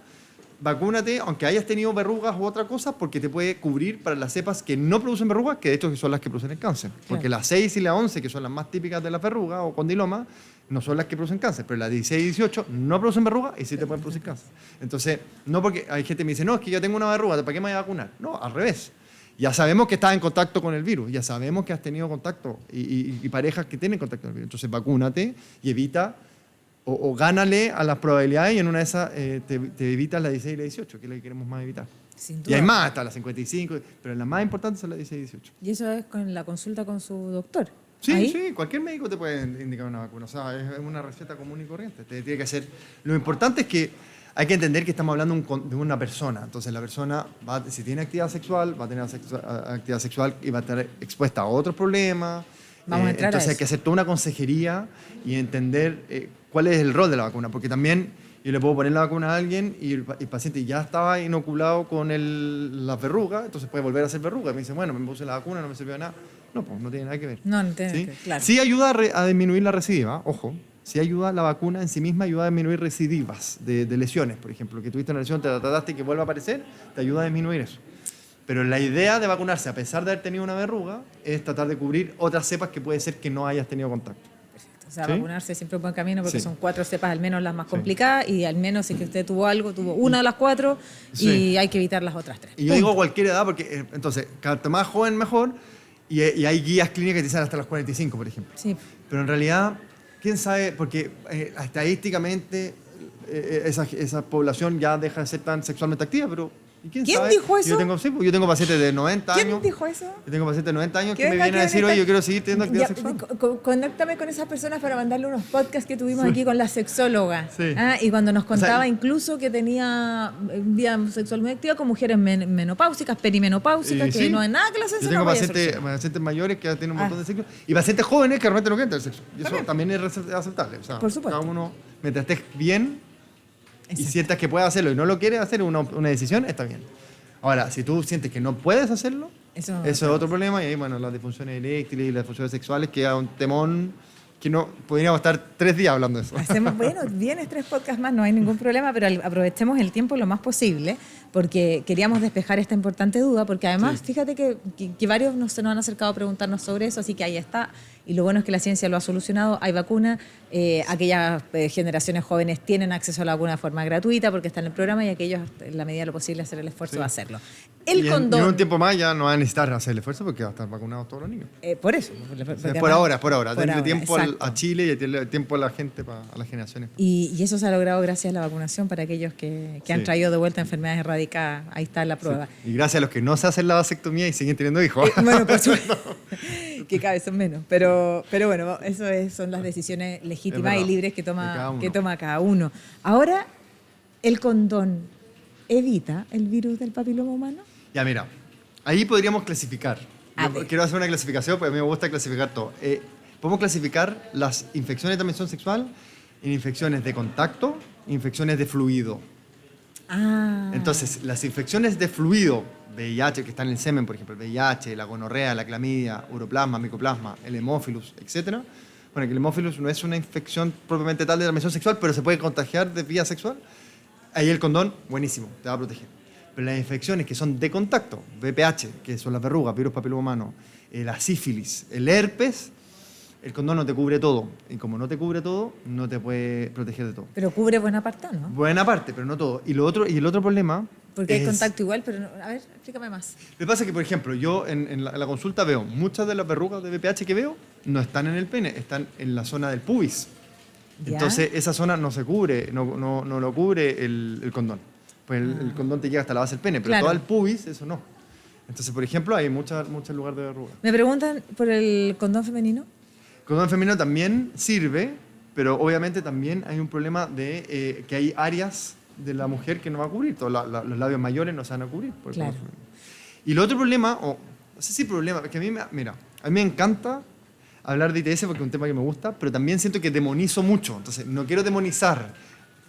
S5: vacúnate, aunque hayas tenido verrugas u otra cosa, porque te puede cubrir para las cepas que no producen verrugas, que de hecho son las que producen el cáncer. Porque las 6 y las 11, que son las más típicas de las verrugas o condiloma, no son las que producen cáncer. Pero las 16 y 18 no producen verrugas y sí te pueden producir cáncer. Entonces, no porque hay gente que me dice, no, es que yo tengo una verruga, ¿para qué me voy a vacunar? No, al revés. Ya sabemos que estás en contacto con el virus, ya sabemos que has tenido contacto y parejas que tienen contacto con el virus. Entonces, vacúnate y evita o gánale a las probabilidades y en una de esas te evitas la 16 y la 18, que es la que queremos más evitar.
S4: Sin duda.
S5: Y hay más, hasta las 55, pero las más importantes son las 16 y 18.
S4: Y eso es con la consulta con su doctor.
S5: Sí,
S4: ahí.
S5: sí, cualquier médico te puede indicar una vacuna. O sea, es una receta común y corriente. Te tiene que hacer. Lo importante es que hay que entender que estamos hablando de una persona. Entonces, la persona, si tiene actividad sexual, va a tener actividad sexual y va a estar expuesta a otros problemas.
S4: Vamos a entrar a
S5: entonces, hay
S4: eso.
S5: que hacer toda una consejería y entender cuál es el rol de la vacuna. Porque también yo le puedo poner la vacuna a alguien y el paciente ya estaba inoculado con las verrugas, entonces puede volver a hacer verrugas. Y me dice, bueno, me puse la vacuna, no me sirvió de nada. No, pues no tiene nada que ver.
S4: No tiene
S5: ¿Sí?
S4: que- claro.
S5: Sí ayuda a disminuir la recidiva, ojo. Sí ayuda, la vacuna en sí misma ayuda a disminuir recidivas de lesiones, por ejemplo. Que tuviste una lesión, te la trataste y que vuelva a aparecer, te ayuda a disminuir eso. Pero la idea de vacunarse, a pesar de haber tenido una verruga, es tratar de cubrir otras cepas que puede ser que no hayas tenido contacto.
S4: O sea,
S5: ¿Sí?
S4: vacunarse siempre es un buen camino porque
S5: Sí.
S4: son 4 cepas al menos las más
S5: Sí.
S4: complicadas y al menos si es que usted tuvo algo, tuvo una de las 4 y
S5: Sí.
S4: hay que evitar las otras 3.
S5: Y yo digo a cualquier edad, porque entonces, cuanto más joven, mejor. Y hay guías clínicas que te dicen hasta los 45, por ejemplo.
S4: Sí.
S5: Pero en realidad, quién sabe, porque estadísticamente esa población ya deja de ser tan sexualmente activa, pero ¿y quién
S4: ¿Quién
S5: sabe?
S4: dijo eso?
S5: Yo tengo pacientes de 90
S4: ¿Quién
S5: años.
S4: dijo eso?
S5: Yo tengo pacientes de 90 años
S4: Que
S5: que me
S4: venga
S5: vienen a
S4: aquí
S5: decir,
S4: en
S5: oye,
S4: esta-
S5: yo quiero seguir teniendo actividad
S4: Ya,
S5: sexual.
S4: conéctame con esas personas para mandarle unos podcasts que tuvimos aquí con la sexóloga.
S5: Sí.
S4: Y cuando nos contaba
S5: sea,
S4: incluso que tenía vida sexual muy activa con mujeres menopáusicas, perimenopáusicas, que
S5: Sí.
S4: no hay nada que las
S5: Yo
S4: enseñe
S5: tengo
S4: para
S5: pacientes mayores que tienen un montón de sexo y pacientes jóvenes que realmente no quieren tener sexo. Y eso también es aceptable. O sea,
S4: Por supuesto.
S5: cada uno, mientras estés bien y
S4: Exacto.
S5: sientas que puedes hacerlo y no lo quieres hacer, una decisión, está bien. Ahora, si tú sientes que no puedes hacerlo,
S4: Eso
S5: eso es otro problema. Y ahí, bueno, las disfunciones eréctiles y las disfunciones sexuales queda un temón que no podríamos estar 3 días hablando de eso.
S4: Hacemos, bueno, vienes 3 podcasts más, no hay ningún problema, pero aprovechemos el tiempo lo más posible, porque queríamos despejar esta importante duda, porque además,
S5: Sí.
S4: fíjate que varios se nos han acercado a preguntarnos sobre eso, así que ahí está, y lo bueno es que la ciencia lo ha solucionado, hay vacuna, aquellas generaciones jóvenes tienen acceso a la vacuna de forma gratuita, porque está en el programa, y aquellos, en la medida de lo posible, hacer el esfuerzo
S5: Sí.
S4: de hacerlo. El
S5: y en
S4: condón,
S5: un tiempo más ya no van a necesitar hacer el esfuerzo porque van a estar vacunados todos los niños.
S4: por eso.
S5: O sea, por ahora. Denle
S4: ahora,
S5: tiempo
S4: exacto.
S5: a Chile y denle tiempo a la gente, a las generaciones.
S4: Y eso se ha logrado gracias a la vacunación para aquellos que han
S5: Sí.
S4: traído de vuelta enfermedades erradicadas. Ahí está la prueba.
S5: Sí. Y gracias a los que no se hacen la vasectomía y siguen teniendo hijos.
S4: Bueno, por supuesto, que cada vez son menos. Pero bueno, son las decisiones legítimas
S5: Es
S4: y
S5: verdad,
S4: libres
S5: de cada uno.
S4: que toma cada uno. Ahora, ¿el condón evita el virus del papiloma humano?
S5: Ya, mira, ahí podríamos clasificar.
S4: A
S5: Yo
S4: ver.
S5: quiero hacer una clasificación porque a mí me gusta clasificar todo. Podemos clasificar las infecciones de transmisión sexual en infecciones de contacto, infecciones de fluido. Entonces, las infecciones de fluido, VIH, que están en el semen, por ejemplo, el VIH, la gonorrea, la clamidia, uroplasma, micoplasma, el hemófilus, etc. Bueno, que el hemófilus no es una infección propiamente tal de transmisión sexual, pero se puede contagiar de vía sexual. Ahí el condón, buenísimo, te va a proteger. Pero las infecciones que son de contacto, VPH, que son las verrugas, virus papiloma humano, la sífilis, el herpes, el condón no te cubre todo. Y como no te cubre todo, no te puede proteger de todo.
S4: Pero cubre buena parte, ¿no?
S5: Buena parte, pero no todo. Y el otro problema
S4: Porque hay
S5: es-
S4: contacto igual, pero a ver, explícame más.
S5: Me pasa que, por ejemplo, yo en la consulta veo muchas de las verrugas de VPH que veo no están en el pene, están en la zona del pubis.
S4: ¿Ya?
S5: Entonces, esa zona no se cubre, no lo cubre el condón. Pues el condón te llega hasta la base del pene, pero
S4: Claro.
S5: todo el pubis, eso no. Entonces, por ejemplo, hay muchos lugares de verruga.
S4: Me preguntan por el condón femenino.
S5: El condón femenino también sirve, pero obviamente también hay un problema de que hay áreas de la mujer que no va a cubrir. Los labios mayores no se van a cubrir. Por el
S4: Claro.
S5: condón femenino. Y el otro problema, o no sé si problema, es que mira, a mí me encanta hablar de ITS porque es un tema que me gusta, pero también siento que demonizo mucho. Entonces, no quiero demonizar.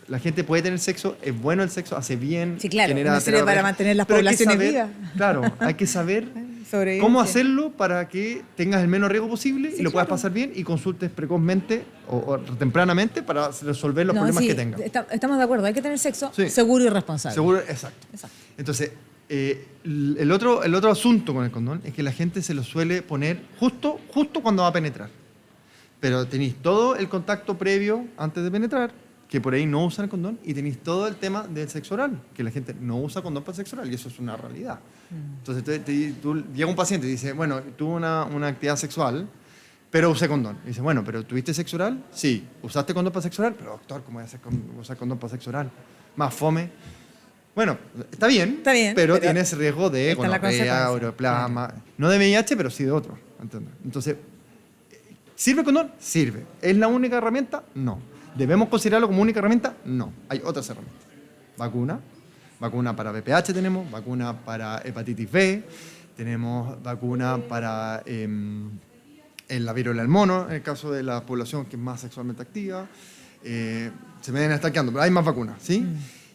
S5: La gente puede tener sexo, es bueno el sexo, hace bien.
S4: Sí, claro,
S5: genera
S4: no sirve para
S5: terapia,
S4: mantener las
S5: pero hay que
S4: poblaciones
S5: saber-
S4: vivas.
S5: Claro, hay que saber
S4: Sobrevivencia.
S5: cómo hacerlo para que tengas el menos riesgo posible
S4: Sí,
S5: y lo puedas
S4: claro.
S5: pasar bien y consultes precozmente o tempranamente para resolver los
S4: No,
S5: problemas
S4: sí,
S5: que tengas.
S4: Estamos de acuerdo, hay que tener sexo
S5: Sí.
S4: seguro y responsable.
S5: Seguro, exacto.
S4: Exacto.
S5: Entonces, el otro asunto con el condón es que la gente se lo suele poner justo cuando va a penetrar. Pero tenéis todo el contacto previo antes de penetrar, que por ahí no usan el condón, y tenéis todo el tema del sexo oral, que la gente no usa condón para el sexo oral, y eso es una realidad. Entonces, llega un paciente y dice, bueno, tuve una actividad sexual, pero usé condón. Y dice, bueno, ¿pero tuviste sexo oral? Sí. ¿Usaste condón para sexo oral? Pero doctor, ¿cómo voy a usar condón para sexo oral? Más fome. Bueno, está bien,
S4: pero
S5: pero tienes riesgo de
S4: está la
S5: gonorrea,
S4: consecuencia,
S5: uroplasma, no de VIH, pero sí de otro. ¿Entiendes? Entonces, ¿Sirve el condón? Sirve. ¿Es la única herramienta? No. ¿Debemos considerarlo como única herramienta? No. Hay otras herramientas. Vacuna para VPH tenemos, vacuna para hepatitis B, tenemos vacuna para la viruela del mono, en el caso de la población que es más sexualmente activa. Se me deben estar quedando, pero hay más vacunas, ¿sí?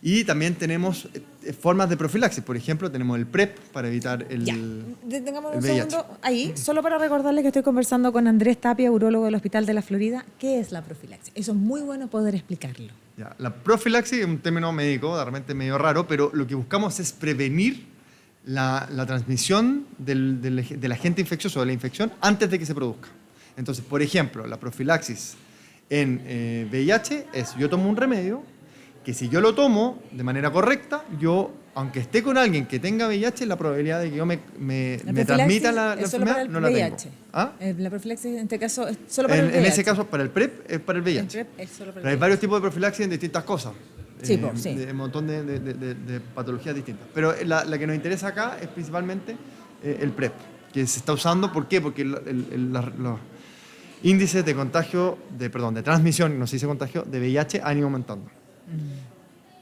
S5: Y también tenemos formas de profilaxis. Por ejemplo, tenemos el PrEP para evitar el
S4: Detengamos
S5: el
S4: un
S5: VIH.
S4: segundo ahí, solo para recordarles que estoy conversando con Andrés Tapia, urólogo del Hospital de la Florida. ¿Qué es la profilaxis? Eso es muy bueno poder explicarlo.
S5: Ya, la profilaxis es un término médico, de repente medio raro, pero lo que buscamos es prevenir la transmisión del agente infeccioso, de la infección, antes de que se produzca. Entonces, por ejemplo, la profilaxis en VIH es: yo tomo un remedio que, si yo lo tomo de manera correcta, yo, aunque esté con alguien que tenga VIH, la probabilidad de que yo me transmita la
S4: es solo para
S5: enfermedad
S4: el
S5: no la tengo.
S4: VIH.
S5: ¿Ah?
S4: La profilaxis en este caso es solo para el VIH.
S5: En ese caso, para el PrEP es para el VIH.
S4: El PrEP es solo para el
S5: Pero hay
S4: VIH.
S5: varios tipos de profilaxis en distintas cosas.
S4: Sí, sí.
S5: Un montón de patologías distintas. Pero la que nos interesa acá es principalmente el PrEP, que se está usando. ¿Por qué? Porque los índices de contagio, de transmisión, no se dice contagio, de VIH han ido aumentando.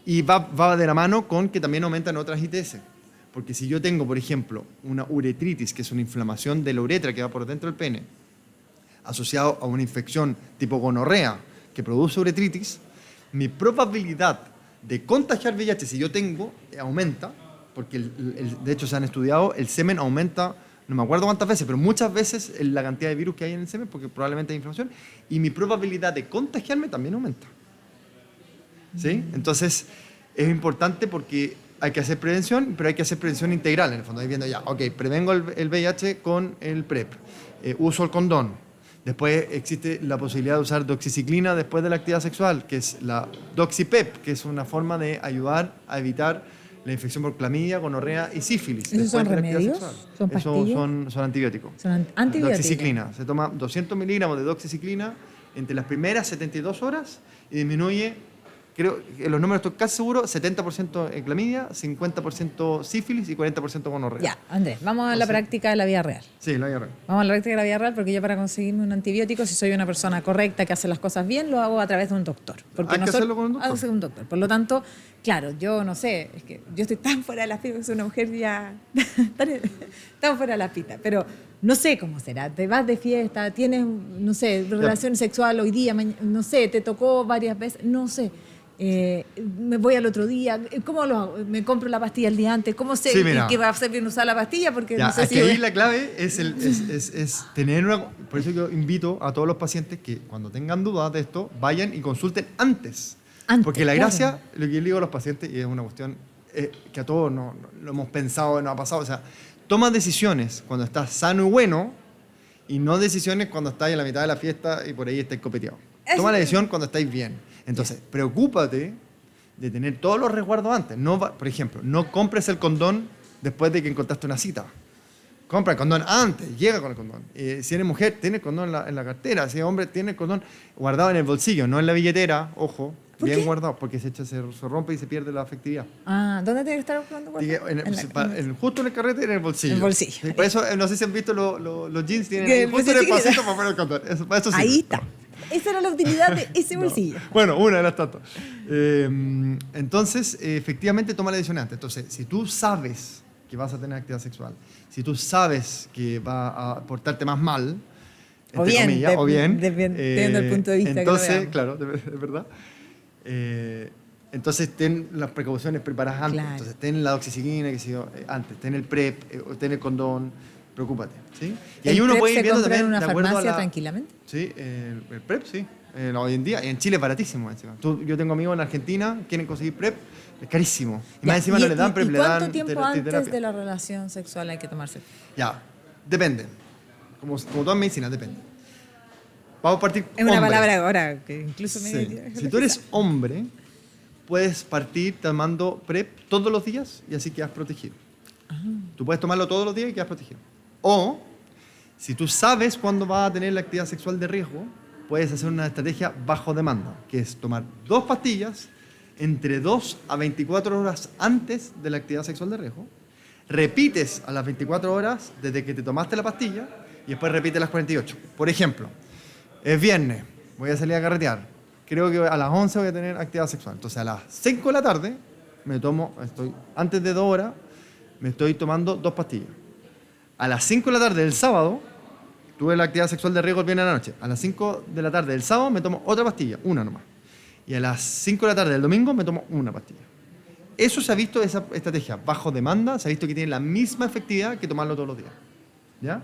S5: Y va de la mano con que también aumentan otras ITS. Porque si yo tengo, por ejemplo, una uretritis, que es una inflamación de la uretra que va por dentro del pene, asociado a una infección tipo gonorrea que produce uretritis, mi probabilidad de contagiar VIH, si yo tengo, aumenta, porque de hecho se han estudiado, el semen aumenta, no me acuerdo cuántas veces, pero muchas veces la cantidad de virus que hay en el semen, porque probablemente hay inflamación, y mi probabilidad de contagiarme también aumenta. ¿Sí? Entonces, es importante porque hay que hacer prevención, pero hay que hacer prevención integral, en el fondo. Ahí viendo ya, ok, prevengo el VIH con el PrEP, uso el condón. Después existe la posibilidad de usar doxiciclina después de la actividad sexual, que es la doxipep, que es una forma de ayudar a evitar la infección por clamidia, gonorrea y sífilis.
S4: ¿Esos son
S5: después de la actividad
S4: remedios?
S5: sexual.
S4: ¿Son pastillas?
S5: Son antibióticos.
S4: Son antibióticos.
S5: Doxiciclina. Se toma 200 miligramos de doxiciclina entre las primeras 72 horas y disminuye, creo que los números estoy casi seguro, 70% en clamidia, 50% sífilis y 40% gonorrea.
S4: Ya, Andrés, vamos a la práctica de la vida real.
S5: Sí, la guerra.
S4: Vamos a la práctica de la vida real, porque yo, para conseguirme un antibiótico, si soy una persona correcta, que hace las cosas bien, lo hago a través de un doctor. Porque
S5: ¿Hay que hacerlo con un doctor?
S4: Hago un doctor. Por lo tanto, claro, yo no sé, es que yo estoy tan fuera de la pista, soy una mujer ya tan fuera de la pista, pero no sé cómo será. Te vas de fiesta, tienes, no sé, relación sexual hoy día, no sé, te tocó varias veces, no sé. Me voy al otro día, ¿cómo lo hago? ¿Me compro la pastilla el día antes? ¿Cómo sé que va a ser bien usar la pastilla? Porque
S5: Ya,
S4: no sé
S5: es
S4: si
S5: que ahí la clave es tener una... Por eso yo invito a todos los pacientes que, cuando tengan dudas de esto, vayan y consulten antes. Porque la gracia, lo que yo le digo a los pacientes, y es una cuestión que a todos no lo hemos pensado, nos ha pasado, o sea, toma decisiones cuando estás sano y bueno, y no decisiones cuando estás en la mitad de la fiesta y por ahí estáis copeteados. Toma la decisión cuando estáis bien. Entonces, preocúpate de tener todos los resguardos antes. Por ejemplo, no compres el condón después de que encontraste una cita. Compra el condón antes, llega con el condón. Si eres mujer, tiene el condón en la cartera. Si eres hombre, tiene el condón guardado en el bolsillo, no en la billetera, ojo, bien guardado, porque se rompe y se pierde la afectividad.
S4: Ah, ¿dónde tiene que estar guardado?
S5: Justo en el carrete y en el bolsillo.
S4: En el bolsillo.
S5: Sí, por eso, no sé si han visto los jeans, tienen
S4: Que
S5: ahí justo en el
S4: chiquitita.
S5: pasito para poner el condón. Eso sí.
S4: Ahí está. Esa era la utilidad de ese bolsillo.
S5: Bueno, una de las tantas. Entonces, efectivamente, toma la decisión antes. Entonces, si tú sabes que vas a tener actividad sexual, si tú sabes que va a portarte más mal,
S4: O bien,
S5: dependiendo
S4: del punto de vista
S5: entonces,
S4: que lo veamos.
S5: claro, es verdad. Entonces, ten las precauciones preparadas antes.
S4: Claro.
S5: Entonces, ten la doxiciclina, antes, ten el PrEP, ten el condón, preocúpate. ¿Sí? Y ahí
S4: ¿El
S5: uno
S4: PrEP
S5: puede ir
S4: se
S5: viendo
S4: compra
S5: también,
S4: en una
S5: de acuerdo a
S4: farmacia
S5: la...
S4: tranquilamente?
S5: Sí, el PrEP, sí. Hoy en día, y en Chile es baratísimo. Encima. Yo tengo amigos en Argentina, quieren conseguir PrEP, es carísimo. Y más encima no le dan PrEP, le dan
S4: ¿Cuánto tiempo antes
S5: terapia.
S4: de la relación sexual hay que tomarse?
S5: Ya, depende. Como toda medicina, depende. Vamos a partir
S4: Es una
S5: hombre.
S4: palabra ahora que incluso me...
S5: Sí. Si tú eres hombre, puedes partir tomando PrEP todos los días y así quedas protegido. Tú puedes tomarlo todos los días y quedas protegido. O, si tú sabes cuándo vas a tener la actividad sexual de riesgo, puedes hacer una estrategia bajo demanda, que es tomar 2 pastillas entre 2 a 24 horas antes de la actividad sexual de riesgo. Repites a las 24 horas desde que te tomaste la pastilla y después repites las 48. Por ejemplo, Es viernes, voy a salir a carretear. Creo que a las 11 voy a tener actividad sexual. Entonces a las 5 de la tarde antes de 2 horas, me estoy tomando 2 pastillas. A las 5 de la tarde del sábado, tuve la actividad sexual de riesgo el viernes a la noche. A las 5 de la tarde del sábado me tomo otra pastilla, una nomás. Y a las 5 de la tarde del domingo me tomo una pastilla. Eso se ha visto, esa estrategia bajo demanda, se ha visto que tiene la misma efectividad que tomarlo todos los días. ¿Ya?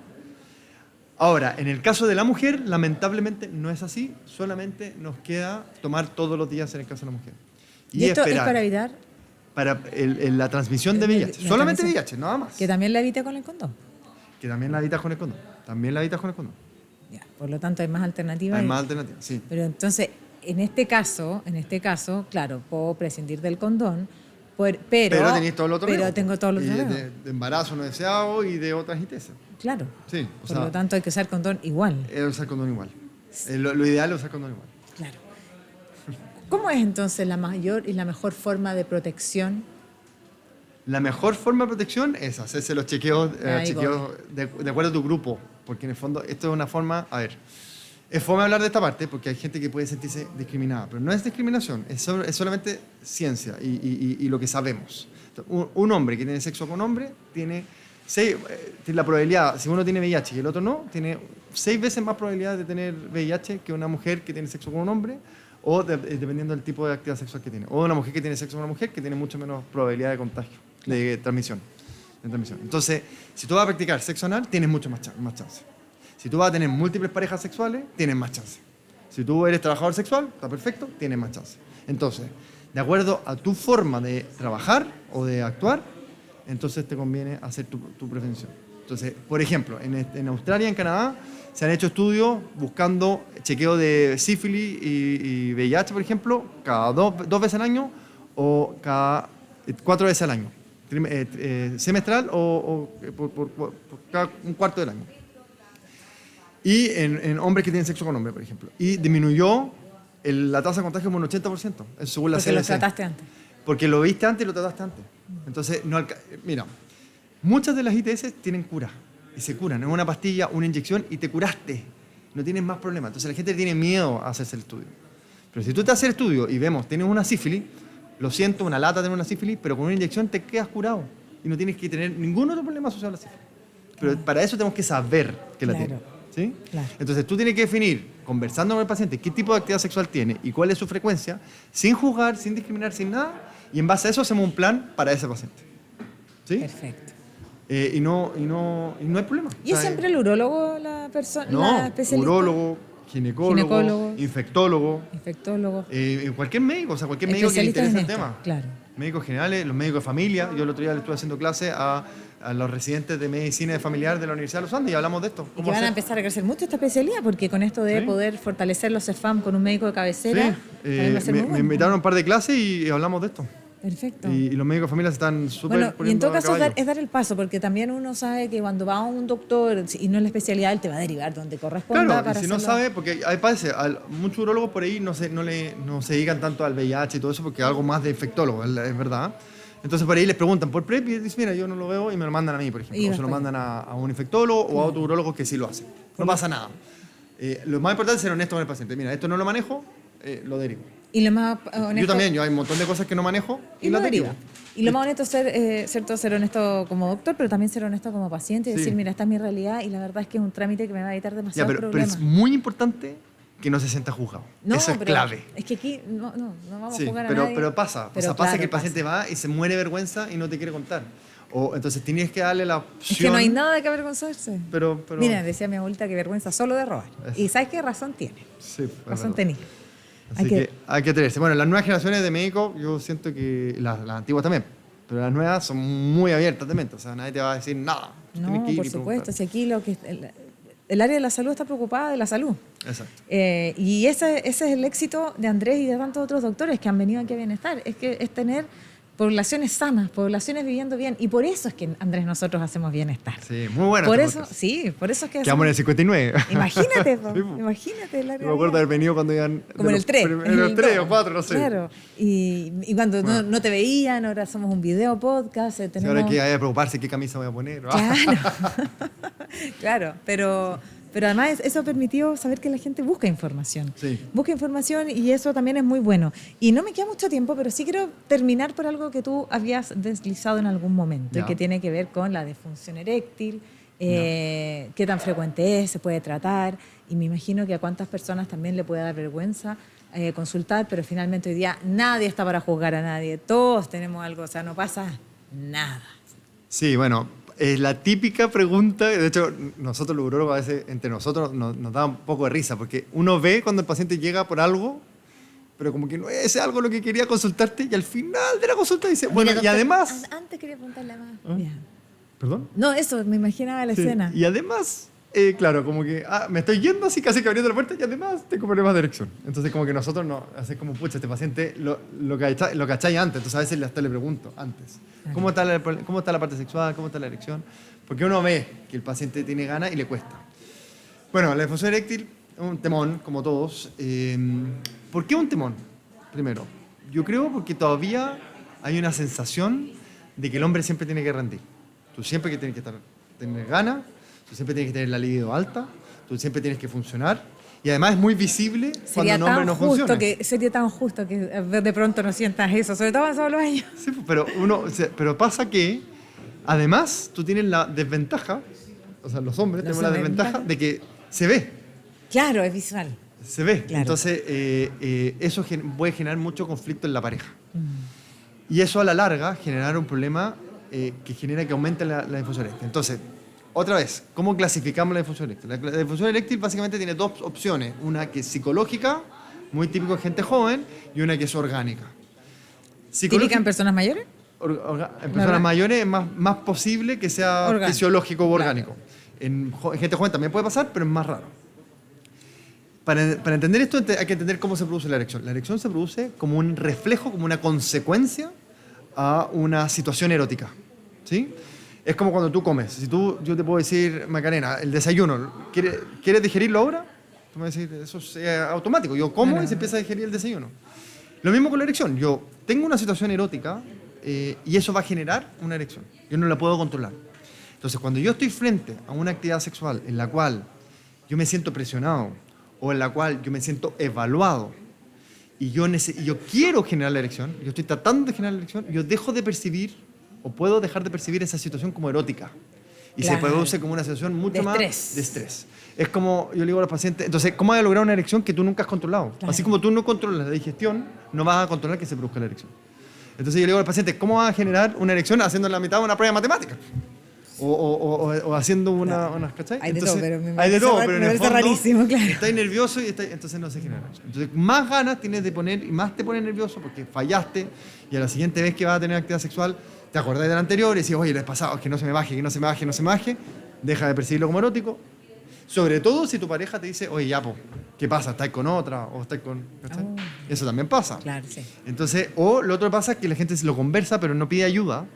S5: Ahora, en el caso de la mujer, lamentablemente no es así, solamente nos queda tomar todos los días en el caso de la mujer.
S4: ¿Y esto es para evitar?
S5: Para la transmisión de VIH. Solamente VIH, nada más.
S4: Que también la evita con el condón.
S5: Que también la evitas con el condón. También la evitas con el condón.
S4: Ya, por lo tanto, hay más alternativas.
S5: Hay más alternativas, sí.
S4: Pero entonces, en este caso, claro, puedo prescindir del condón, pero
S5: tenéis todo lo otro.
S4: Pero tengo todo lo otro.
S5: De embarazo no deseado y de otras ITS.
S4: Claro.
S5: Sí.
S4: Por lo tanto, hay que usar condón igual.
S5: Usar condón igual. Lo ideal es usar condón igual.
S4: Claro. ¿Cómo es entonces la mayor y la mejor forma de protección?
S5: La mejor forma de protección es hacerse los chequeos, de acuerdo a tu grupo. Porque en el fondo, esto es una forma. A ver, es forma de hablar de esta parte porque hay gente que puede sentirse discriminada. Pero no es discriminación, es solamente ciencia y lo que sabemos. Un hombre que tiene sexo con hombre tiene la probabilidad, si uno tiene VIH y el otro no, tiene 6 veces más probabilidad de tener VIH que una mujer que tiene sexo con un hombre, o dependiendo del tipo de actividad sexual que tiene. O una mujer que tiene sexo con una mujer que tiene mucho menos probabilidad de contagio, de transmisión. Entonces, si tú vas a practicar sexo anal, tienes mucho más chance. Si tú vas a tener múltiples parejas sexuales, tienes más chance. Si tú eres trabajador sexual, está perfecto, tienes más chance. Entonces, de acuerdo a tu forma de trabajar o de actuar, entonces te conviene hacer tu prevención. Entonces, por ejemplo, en Australia y en Canadá se han hecho estudios buscando chequeo de sífilis y VIH, por ejemplo, cada dos veces al año o cada 4 veces al año, semestral o por cada un cuarto del año. Y en hombres que tienen sexo con hombres, por ejemplo. Y disminuyó la tasa de contagio por un 80%, eso según la CDC.
S4: Porque lo trataste antes.
S5: Porque lo viste antes y lo trataste antes. Entonces, mira, muchas de las ITS tienen cura. Y se curan. Es una pastilla, una inyección y te curaste. No tienes más problemas. Entonces la gente tiene miedo a hacerse el estudio. Pero si tú te haces el estudio y vemos, tienes una sífilis, lo siento, una lata tiene una sífilis, pero con una inyección te quedas curado. Y no tienes que tener ningún otro problema asociado a la sífilis. Pero para eso tenemos que saber que la tiene. ¿Sí?
S4: Claro.
S5: Entonces tú tienes que definir, conversando con el paciente, qué tipo de actividad sexual tiene y cuál es su frecuencia, sin juzgar, sin discriminar, sin nada. Y en base a eso hacemos un plan para ese paciente. ¿Sí?
S4: Perfecto.
S5: Y no hay problema.
S4: ¿Y es siempre el urólogo la persona?
S5: No,
S4: la especialista?
S5: urólogo, ginecólogo, infectólogo. Cualquier médico, cualquier médico que le interese el tema.
S4: Claro.
S5: Médicos generales, los médicos de familia. Yo el otro día le estuve haciendo clase a los residentes de medicina familiar de la Universidad de los Andes y hablamos de esto.
S4: Y que van a empezar a crecer mucho esta especialidad, porque con esto de poder fortalecer los CEFAM con un médico de cabecera,
S5: me invitaron a un par de clases y hablamos de esto.
S4: Perfecto.
S5: Y los médicos de familia están súper
S4: y en todo caso es dar el paso, porque también uno sabe que cuando va a un doctor y no es la especialidad, él te va a derivar donde corresponda.
S5: Claro,
S4: para
S5: y si no sabe, porque hay veces, muchos urólogos por ahí no se dedican tanto al VIH y todo eso, porque es algo más de infectólogo, es verdad. Entonces por ahí les preguntan por PrEP y dicen, mira, yo no lo veo y me lo mandan a mí, por ejemplo. O se lo mandan a un infectólogo o a otro urólogo que sí lo hace. No pasa nada. Lo más importante es ser honesto con el paciente. Mira, esto no lo manejo, lo derivo.
S4: Y lo más honesto,
S5: yo también, hay un montón de cosas que no manejo y las derivo.
S4: Y lo más honesto es ser honesto como doctor, pero también ser honesto como paciente y decir, mira, esta es mi realidad y la verdad es que es un trámite que me va a evitar demasiados problemas.
S5: Pero es muy importante que no se sienta juzgado. Eso es clave.
S4: Es que aquí no vamos a juzgar a nadie.
S5: Pero pasa. Pasa que el paciente va y se muere de vergüenza y no te quiere contar. Entonces tienes que darle la opción.
S4: Es que no hay nada de que avergonzarse.
S5: Pero
S4: mira, decía mi abuelita que vergüenza solo de robar. Y ¿sabes qué razón tiene?
S5: Sí,
S4: razón tenía.
S5: Así que hay que atreverse. Bueno, las nuevas generaciones de médicos, yo siento que las antiguas también, pero las nuevas son muy abiertas de mente. O sea, nadie te va a decir nada.
S4: No, por supuesto. Si aquí el área de la salud está preocupada de la salud.
S5: Exacto.
S4: Y ese es el éxito de Andrés y de tantos otros doctores que han venido aquí a Bienestar. Es tener poblaciones sanas, poblaciones viviendo bien. Y por eso es que, Andrés, nosotros hacemos Bienestar.
S5: Sí, muy bueno.
S4: Por eso es que...
S5: Quedamos en el 59.
S4: Imagínate, imagínate el área.
S5: Me acuerdo de haber venido cuando iban...
S4: Como en el 3.
S5: En el 3 o 4, no sé.
S4: Claro. Y cuando no te veían, ahora somos un video podcast. Tenemos...
S5: Ahora hay que preocuparse qué camisa voy a poner.
S4: Claro. Claro, pero Pero además eso ha permitido saber que la gente busca información.
S5: Sí.
S4: Busca información y eso también es muy bueno. Y no me queda mucho tiempo, pero sí quiero terminar por algo que tú habías deslizado en algún momento
S5: Ya.
S4: y que tiene que ver con la disfunción eréctil, qué tan frecuente es, se puede tratar, y me imagino que a cuántas personas también le puede dar vergüenza consultar, pero finalmente hoy día nadie está para juzgar a nadie, todos tenemos algo, o sea, no pasa nada.
S5: Sí, bueno, es la típica pregunta, de hecho, nosotros los urólogos a veces, entre nosotros, nos da un poco de risa, porque uno ve cuando el paciente llega por algo, pero como que no es algo lo que quería consultarte, y al final de la consulta dice, bueno,
S4: Mira,
S5: y
S4: doctor,
S5: además...
S4: Antes quería preguntarle más.
S5: ¿Ah?
S4: Bien.
S5: ¿Perdón?
S4: No, eso, me imaginaba la
S5: Sí,
S4: escena.
S5: y además, claro, como que me estoy yendo así casi que abriendo la puerta y además tengo problemas de erección. Entonces como que nosotros no, así como, pucha, este paciente lo cacháis antes, entonces a veces hasta le pregunto antes,
S4: Claro.
S5: ¿cómo está la parte sexual? ¿Cómo está la erección? Porque uno ve que el paciente tiene ganas y le cuesta. Bueno, la disfunción eréctil es un temón, como todos. ¿Por qué un temón? Primero, yo creo porque todavía hay una sensación de que el hombre siempre tiene que rendir. Tú siempre que tienes que tener ganas, tú siempre tienes que tener la libido alta, tú siempre tienes que funcionar. Y además es muy visible cuando un hombre no funciona.
S4: Sería tan justo que de pronto no sientas eso, sobre todo pasados los años.
S5: Sí, pero pasa que además tú tienes la desventaja, o sea, los hombres tenemos la desventaja de que se ve.
S4: Claro, es visual.
S5: Se ve.
S4: Claro.
S5: Entonces, eso puede generar mucho conflicto en la pareja. Y eso a la larga generará un problema que genera que aumente la disfunción eréctil. Entonces, otra vez, ¿cómo clasificamos la disfunción eréctil? La disfunción eréctil básicamente tiene dos opciones. Una que es psicológica, muy típico de gente joven, y una que es orgánica.
S4: ¿Típica en personas mayores?
S5: En personas mayores es más posible que sea
S4: Orgánico.
S5: fisiológico o orgánico. En gente joven también puede pasar, pero es más raro. Para entender esto hay que entender cómo se produce la erección. La erección se produce como un reflejo, como una consecuencia a una situación erótica. ¿Sí? Es como cuando tú comes. Yo te puedo decir, Macarena, el desayuno, ¿quieres digerirlo ahora? Tú me vas a decir, eso es automático. Yo como y se empieza a digerir el desayuno. Lo mismo con la erección. Yo tengo una situación erótica y eso va a generar una erección. Yo no la puedo controlar. Entonces, cuando yo estoy frente a una actividad sexual en la cual yo me siento presionado o en la cual yo me siento evaluado y yo quiero generar la erección, yo estoy tratando de generar la erección, yo dejo de percibir o puedo dejar de percibir esa situación como erótica. Y
S4: Claro.
S5: se produce como una situación mucho
S4: De
S5: más
S4: estrés.
S5: de estrés. Es como, yo le digo a los pacientes, entonces, ¿cómo vas a lograr una erección que tú nunca has controlado?
S4: Claro.
S5: Así como tú no controlas la digestión, no vas a controlar que se produzca la erección. Entonces yo le digo al paciente, ¿cómo vas a generar una erección haciendo en la mitad una prueba de matemáticas? O haciendo unas, ¿cachai?
S4: Hay de todo, pero me
S5: hay de todo,
S4: parece
S5: pero en
S4: me
S5: el
S4: parece
S5: fondo
S4: rarísimo, claro.
S5: estás nervioso y entonces no se genera erección. Entonces más ganas tienes de poner y más te pones nervioso porque fallaste y a la siguiente vez que vas a tener actividad sexual te acordás del anterior y decís, oye, lo he pasado, que no se me baje, que no se me baje, que no se me baje. Deja de percibirlo como erótico. Sobre todo si tu pareja te dice, oye, ya, po, ¿qué pasa? ¿Estás con otra? ¿O estás con...? ¿cachai?
S4: Oh.
S5: Eso también pasa.
S4: Claro, sí.
S5: Entonces, o lo otro pasa es que la gente lo conversa, pero no pide ayuda.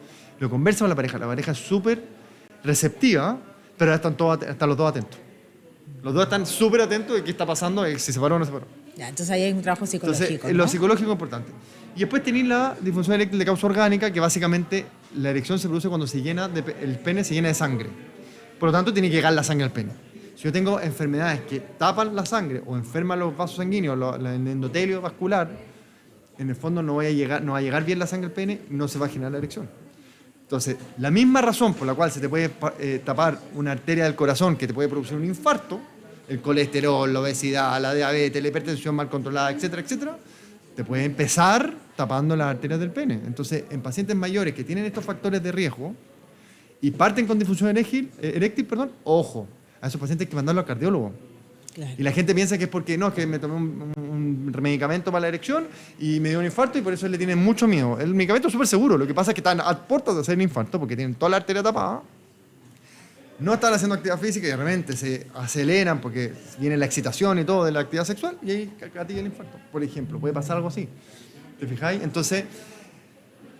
S5: Lo conversa con la pareja. La pareja es súper receptiva, pero están los dos atentos. Los dos están súper atentos de qué está pasando, si se separó o no se separó.
S4: Ya, entonces ahí hay un trabajo psicológico.
S5: Entonces,
S4: ¿no?
S5: lo psicológico es importante. Y después tenéis la disfunción eréctil de causa orgánica, que básicamente la erección se produce cuando el pene se llena de sangre. Por lo tanto, tiene que llegar la sangre al pene. Si yo tengo enfermedades que tapan la sangre o enferman los vasos sanguíneos, el endotelio vascular, en el fondo no va a llegar bien la sangre al pene y no se va a generar la erección. Entonces, la misma razón por la cual se te puede tapar una arteria del corazón que te puede producir un infarto, el colesterol, la obesidad, la diabetes, la hipertensión mal controlada, etcétera, etcétera, te puede empezar tapando las arterias del pene. Entonces, en pacientes mayores que tienen estos factores de riesgo y parten con disfunción eréctil, ojo, a esos pacientes hay que mandarlo al cardiólogo.
S4: Claro.
S5: Y la gente piensa que es porque no, es que me tomé un medicamento para la erección y me dio un infarto y por eso le tienen mucho miedo. El medicamento es súper seguro, lo que pasa es que están a puertas de hacer un infarto porque tienen toda la arteria tapada, no están haciendo actividad física y de repente se aceleran porque viene la excitación y todo de la actividad sexual y ahí gatilla el infarto, por ejemplo. Puede pasar algo así. ¿Te fijáis? Entonces,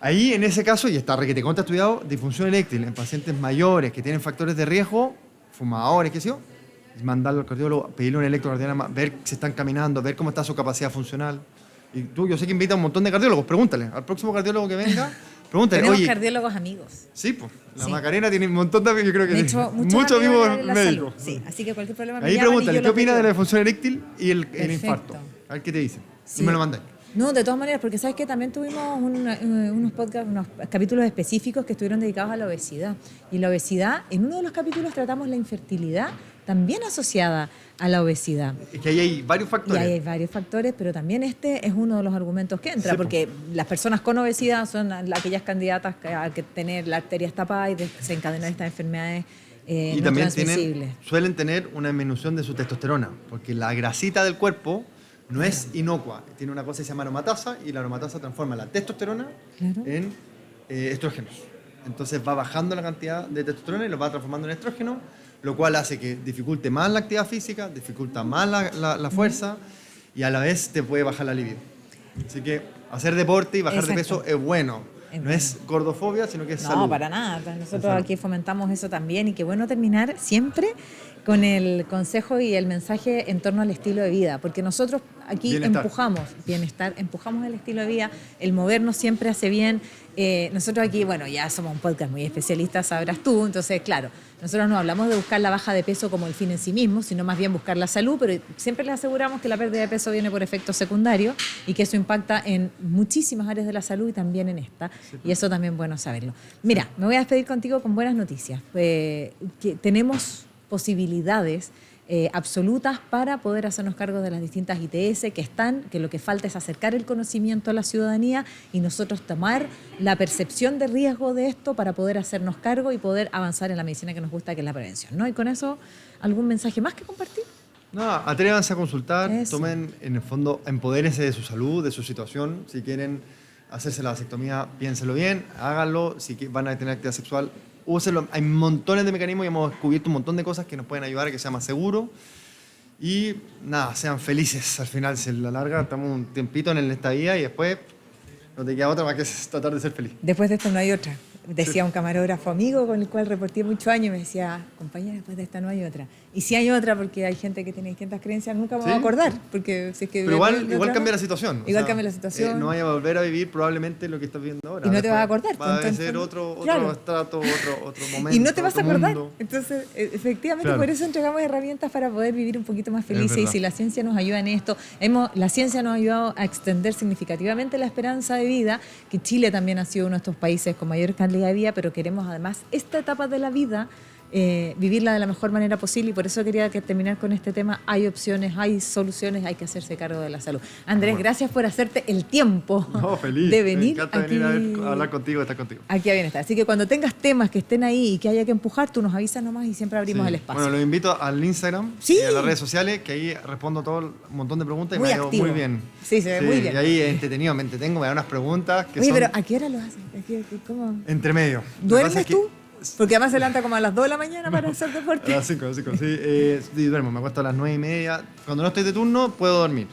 S5: ahí en ese caso, y está requete contra estudiado, disfunción eréctil en pacientes mayores que tienen factores de riesgo, fumadores, qué sé yo, mandarlo al cardiólogo, pedirle un electrocardiograma, ver si están caminando, ver cómo está su capacidad funcional. Y tú, yo sé que invita a un montón de cardiólogos, pregúntale al próximo cardiólogo que venga, Pregúntale,
S4: Tenemos
S5: oye,
S4: cardiólogos amigos.
S5: sí, pues, la
S4: Sí.
S5: Macarena tiene un montón de amigos, yo creo que
S4: De
S5: tiene
S4: hecho, muchos
S5: amigos
S4: en la
S5: médicos.
S4: salud. Sí, así que cualquier problema me
S5: Ahí
S4: llaman y
S5: pregúntale,
S4: yo
S5: ¿qué
S4: los
S5: opina de la
S4: ayudo.
S5: disfunción eréctil y el
S4: Perfecto.
S5: infarto? A ver qué te dicen.
S4: Sí.
S5: Y me lo mandáis.
S4: No, de todas maneras, porque sabes que también tuvimos unos podcasts, unos capítulos específicos que estuvieron dedicados a la obesidad. Y la obesidad, en uno de los capítulos tratamos la infertilidad también asociada a la obesidad.
S5: Es que ahí hay varios
S4: Y
S5: factores.
S4: ahí hay varios factores, pero también este es uno de los argumentos que entra,
S5: Sí,
S4: porque las personas con obesidad son aquellas candidatas a que tener la arteria tapada y desencadenar estas enfermedades
S5: Y
S4: no
S5: también
S4: transmisibles.
S5: suelen tener una disminución de su testosterona, porque la grasita del cuerpo no es inocua. Tiene una cosa que se llama aromatasa y la aromatasa transforma la testosterona
S4: Claro.
S5: en estrógenos. Entonces va bajando la cantidad de testosterona y lo va transformando en estrógeno, lo cual hace que dificulte más la actividad física, dificulta más la fuerza y a la vez te puede bajar la libido. Así que hacer deporte y bajar de
S4: Exacto.
S5: peso es bueno.
S4: Es
S5: No
S4: bueno.
S5: es gordofobia, sino que es
S4: No,
S5: salud.
S4: para nada. Nosotros
S5: salud.
S4: aquí fomentamos eso también y qué bueno terminar siempre con el consejo y el mensaje en torno al estilo de vida, porque nosotros aquí
S5: Bienestar.
S4: empujamos bienestar, empujamos el estilo de vida, el movernos siempre hace bien. Nosotros aquí, bueno, ya somos un podcast muy especialista, sabrás tú, entonces, claro, nosotros no hablamos de buscar la baja de peso como el fin en sí mismo, sino más bien buscar la salud, pero siempre les aseguramos que la pérdida de peso viene por efectos secundarios y que eso impacta en muchísimas áreas de la salud y también en esta, y eso también es bueno saberlo. Mira, me voy a despedir contigo con buenas noticias, que tenemos posibilidades absolutas para poder hacernos cargo de las distintas ITS que están, que lo que falta es acercar el conocimiento a la ciudadanía y nosotros tomar la percepción de riesgo de esto para poder hacernos cargo y poder avanzar en la medicina que nos gusta, que es la prevención, ¿no? Y con eso, ¿algún mensaje más que compartir?
S5: No, atrévanse a consultar,
S4: Eso.
S5: tomen, en el fondo, empodérense de su salud, de su situación. Si quieren hacerse la vasectomía, piénselo bien, háganlo. Si van a tener actividad sexual, úsenlo. Hay montones de mecanismos y hemos descubierto un montón de cosas que nos pueden ayudar a que sea más seguro. Y nada, sean felices. Al final, si a la larga estamos un tiempito en esta vida y después no te queda otra más que tratar de ser feliz.
S4: Después de esto no hay otra. Decía un camarógrafo amigo con el cual reporté muchos años y me decía, compañera, después de esta no hay otra. Y si hay otra, porque hay gente que tiene distintas creencias, nunca me voy a
S5: ¿Sí?
S4: acordar. Porque si es que
S5: Pero igual
S4: otra
S5: cambia
S4: no.
S5: la situación.
S4: Igual cambia la situación.
S5: No vaya a volver a vivir probablemente lo que estás viviendo ahora.
S4: Y no te vas a
S5: Después
S4: acordar,
S5: Va a
S4: pues, entonces,
S5: ser otro
S4: claro.
S5: estrato, otro momento.
S4: Y no te vas a
S5: otro
S4: acordar.
S5: mundo.
S4: Entonces, efectivamente,
S5: Claro.
S4: por eso entregamos herramientas para poder vivir un poquito más felices. Y
S5: verdad.
S4: si la ciencia nos ayuda en esto, la ciencia nos ha ayudado a extender significativamente la esperanza de vida, que Chile también ha sido uno de estos países con mayor calidad de vida, pero queremos además esta etapa de la vida vivirla de la mejor manera posible y por eso quería terminar con este tema. Hay opciones, hay soluciones, hay que hacerse cargo de la salud. Andrés,
S5: Bueno.
S4: gracias por hacerte el tiempo
S5: No, feliz.
S4: de venir
S5: Me encanta
S4: aquí.
S5: venir a hablar contigo, estar contigo.
S4: Aquí a Bienestar. Así que cuando tengas temas que estén ahí y que haya que empujar, tú nos avisas nomás y siempre abrimos
S5: Sí.
S4: el espacio.
S5: Bueno, los invito al Instagram
S4: Sí.
S5: y a las redes sociales, que ahí respondo todo un montón de preguntas y
S4: Muy
S5: me ha ido
S4: activo.
S5: muy bien.
S4: Sí, se ve muy bien.
S5: Y ahí es entretenido, me entretengo, me dan unas preguntas que
S4: Oye,
S5: son
S4: pero ¿a qué hora lo haces? ¿Cómo?
S5: entre medio. Lo que pasa
S4: ¿Duermes
S5: es que-
S4: tú? Porque además se levanta como a las 2 de la mañana para hacer deporte.
S5: A las 5, sí. Sí, duermo, me acuesto a las 9:30. Cuando no estoy de turno, puedo dormir.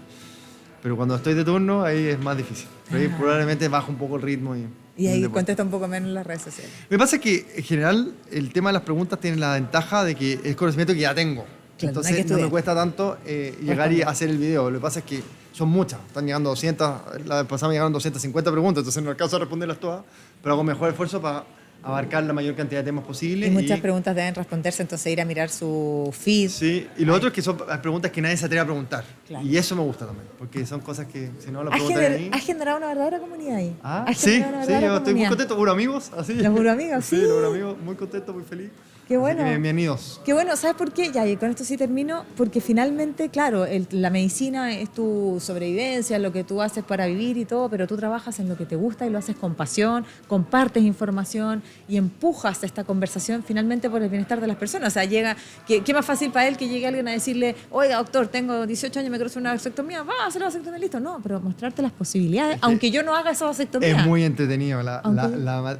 S5: Pero cuando estoy de turno, ahí es más difícil. Pero ahí probablemente bajo un poco el ritmo.
S4: Y ahí
S5: el deporte.
S4: contesta un poco menos en las redes sociales.
S5: Lo que pasa es que, en general, el tema de las preguntas tiene la ventaja de que es conocimiento que ya tengo.
S4: Claro, no hay que
S5: Entonces, no
S4: estudiar.
S5: me cuesta tanto llegar y hacer el video. Lo que pasa es que son muchas. Están llegando 200, la vez pasada me llegaron 250 preguntas, entonces no alcanzo a responderlas todas, pero hago mejor esfuerzo para abarcar la mayor cantidad de temas posible.
S4: Y muchas preguntas deben responderse, entonces ir a mirar su feed.
S5: Sí, y lo otro es que son preguntas que nadie se atreve a preguntar.
S4: Claro.
S5: Y eso me gusta también, porque son cosas que si no las
S4: Has
S5: preguntan ahí...
S4: generado una verdadera comunidad ahí.
S5: Ah,
S4: Has
S5: sí,
S4: generado una
S5: sí,
S4: verdadera
S5: yo estoy muy
S4: comunidad.
S5: contento. ¿Puro amigos? Así.
S4: Los puro amigos, sí.
S5: Sí, los puro amigos, muy contento, muy feliz.
S4: Qué
S5: Así
S4: bueno.
S5: que bienvenidos.
S4: Qué bueno, ¿sabes por qué? Ya, y con esto sí termino, porque finalmente, claro, la medicina es tu sobrevivencia, lo que tú haces para vivir y todo, pero tú trabajas en lo que te gusta y lo haces con pasión, compartes información y empujas esta conversación finalmente por el bienestar de las personas. O sea, ¿qué más fácil para él que llegue alguien a decirle, oiga, doctor, tengo 18 años, me quiero hacer una vasectomía, va a hacer la vasectomía, listo. No, pero mostrarte las posibilidades, aunque yo no haga esa vasectomía.
S5: Es muy entretenido.
S4: Aunque-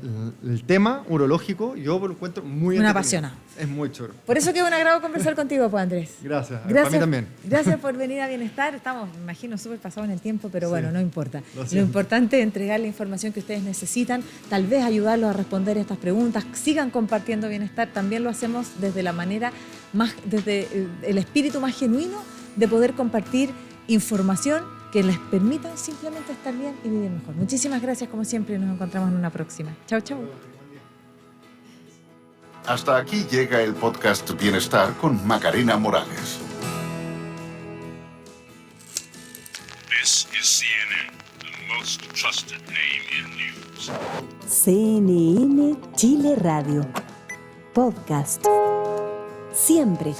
S5: El tema urológico, yo lo encuentro muy
S4: Una
S5: entretenido.
S4: apasionada.
S5: Es muy chulo.
S4: Por eso que un agrado conversar contigo, pues, Andrés.
S5: Gracias. Para mí también.
S4: Gracias por venir a Bienestar. Estamos, me imagino, súper pasados en el tiempo, pero bueno, no importa.
S5: Lo
S4: Lo
S5: siento.
S4: importante es entregar la información que ustedes necesitan, tal vez ayudarlos a responder estas preguntas. Sigan compartiendo Bienestar. También lo hacemos desde la manera desde el espíritu más genuino de poder compartir información que les permitan simplemente estar bien y vivir mejor. Muchísimas gracias, como siempre, y nos encontramos en una próxima. Chao, chao.
S3: Hasta aquí llega el podcast Bienestar con Macarena Morales.
S1: This is CNN, the most trusted name in news.
S2: CNN Chile Radio. Podcast. Siempre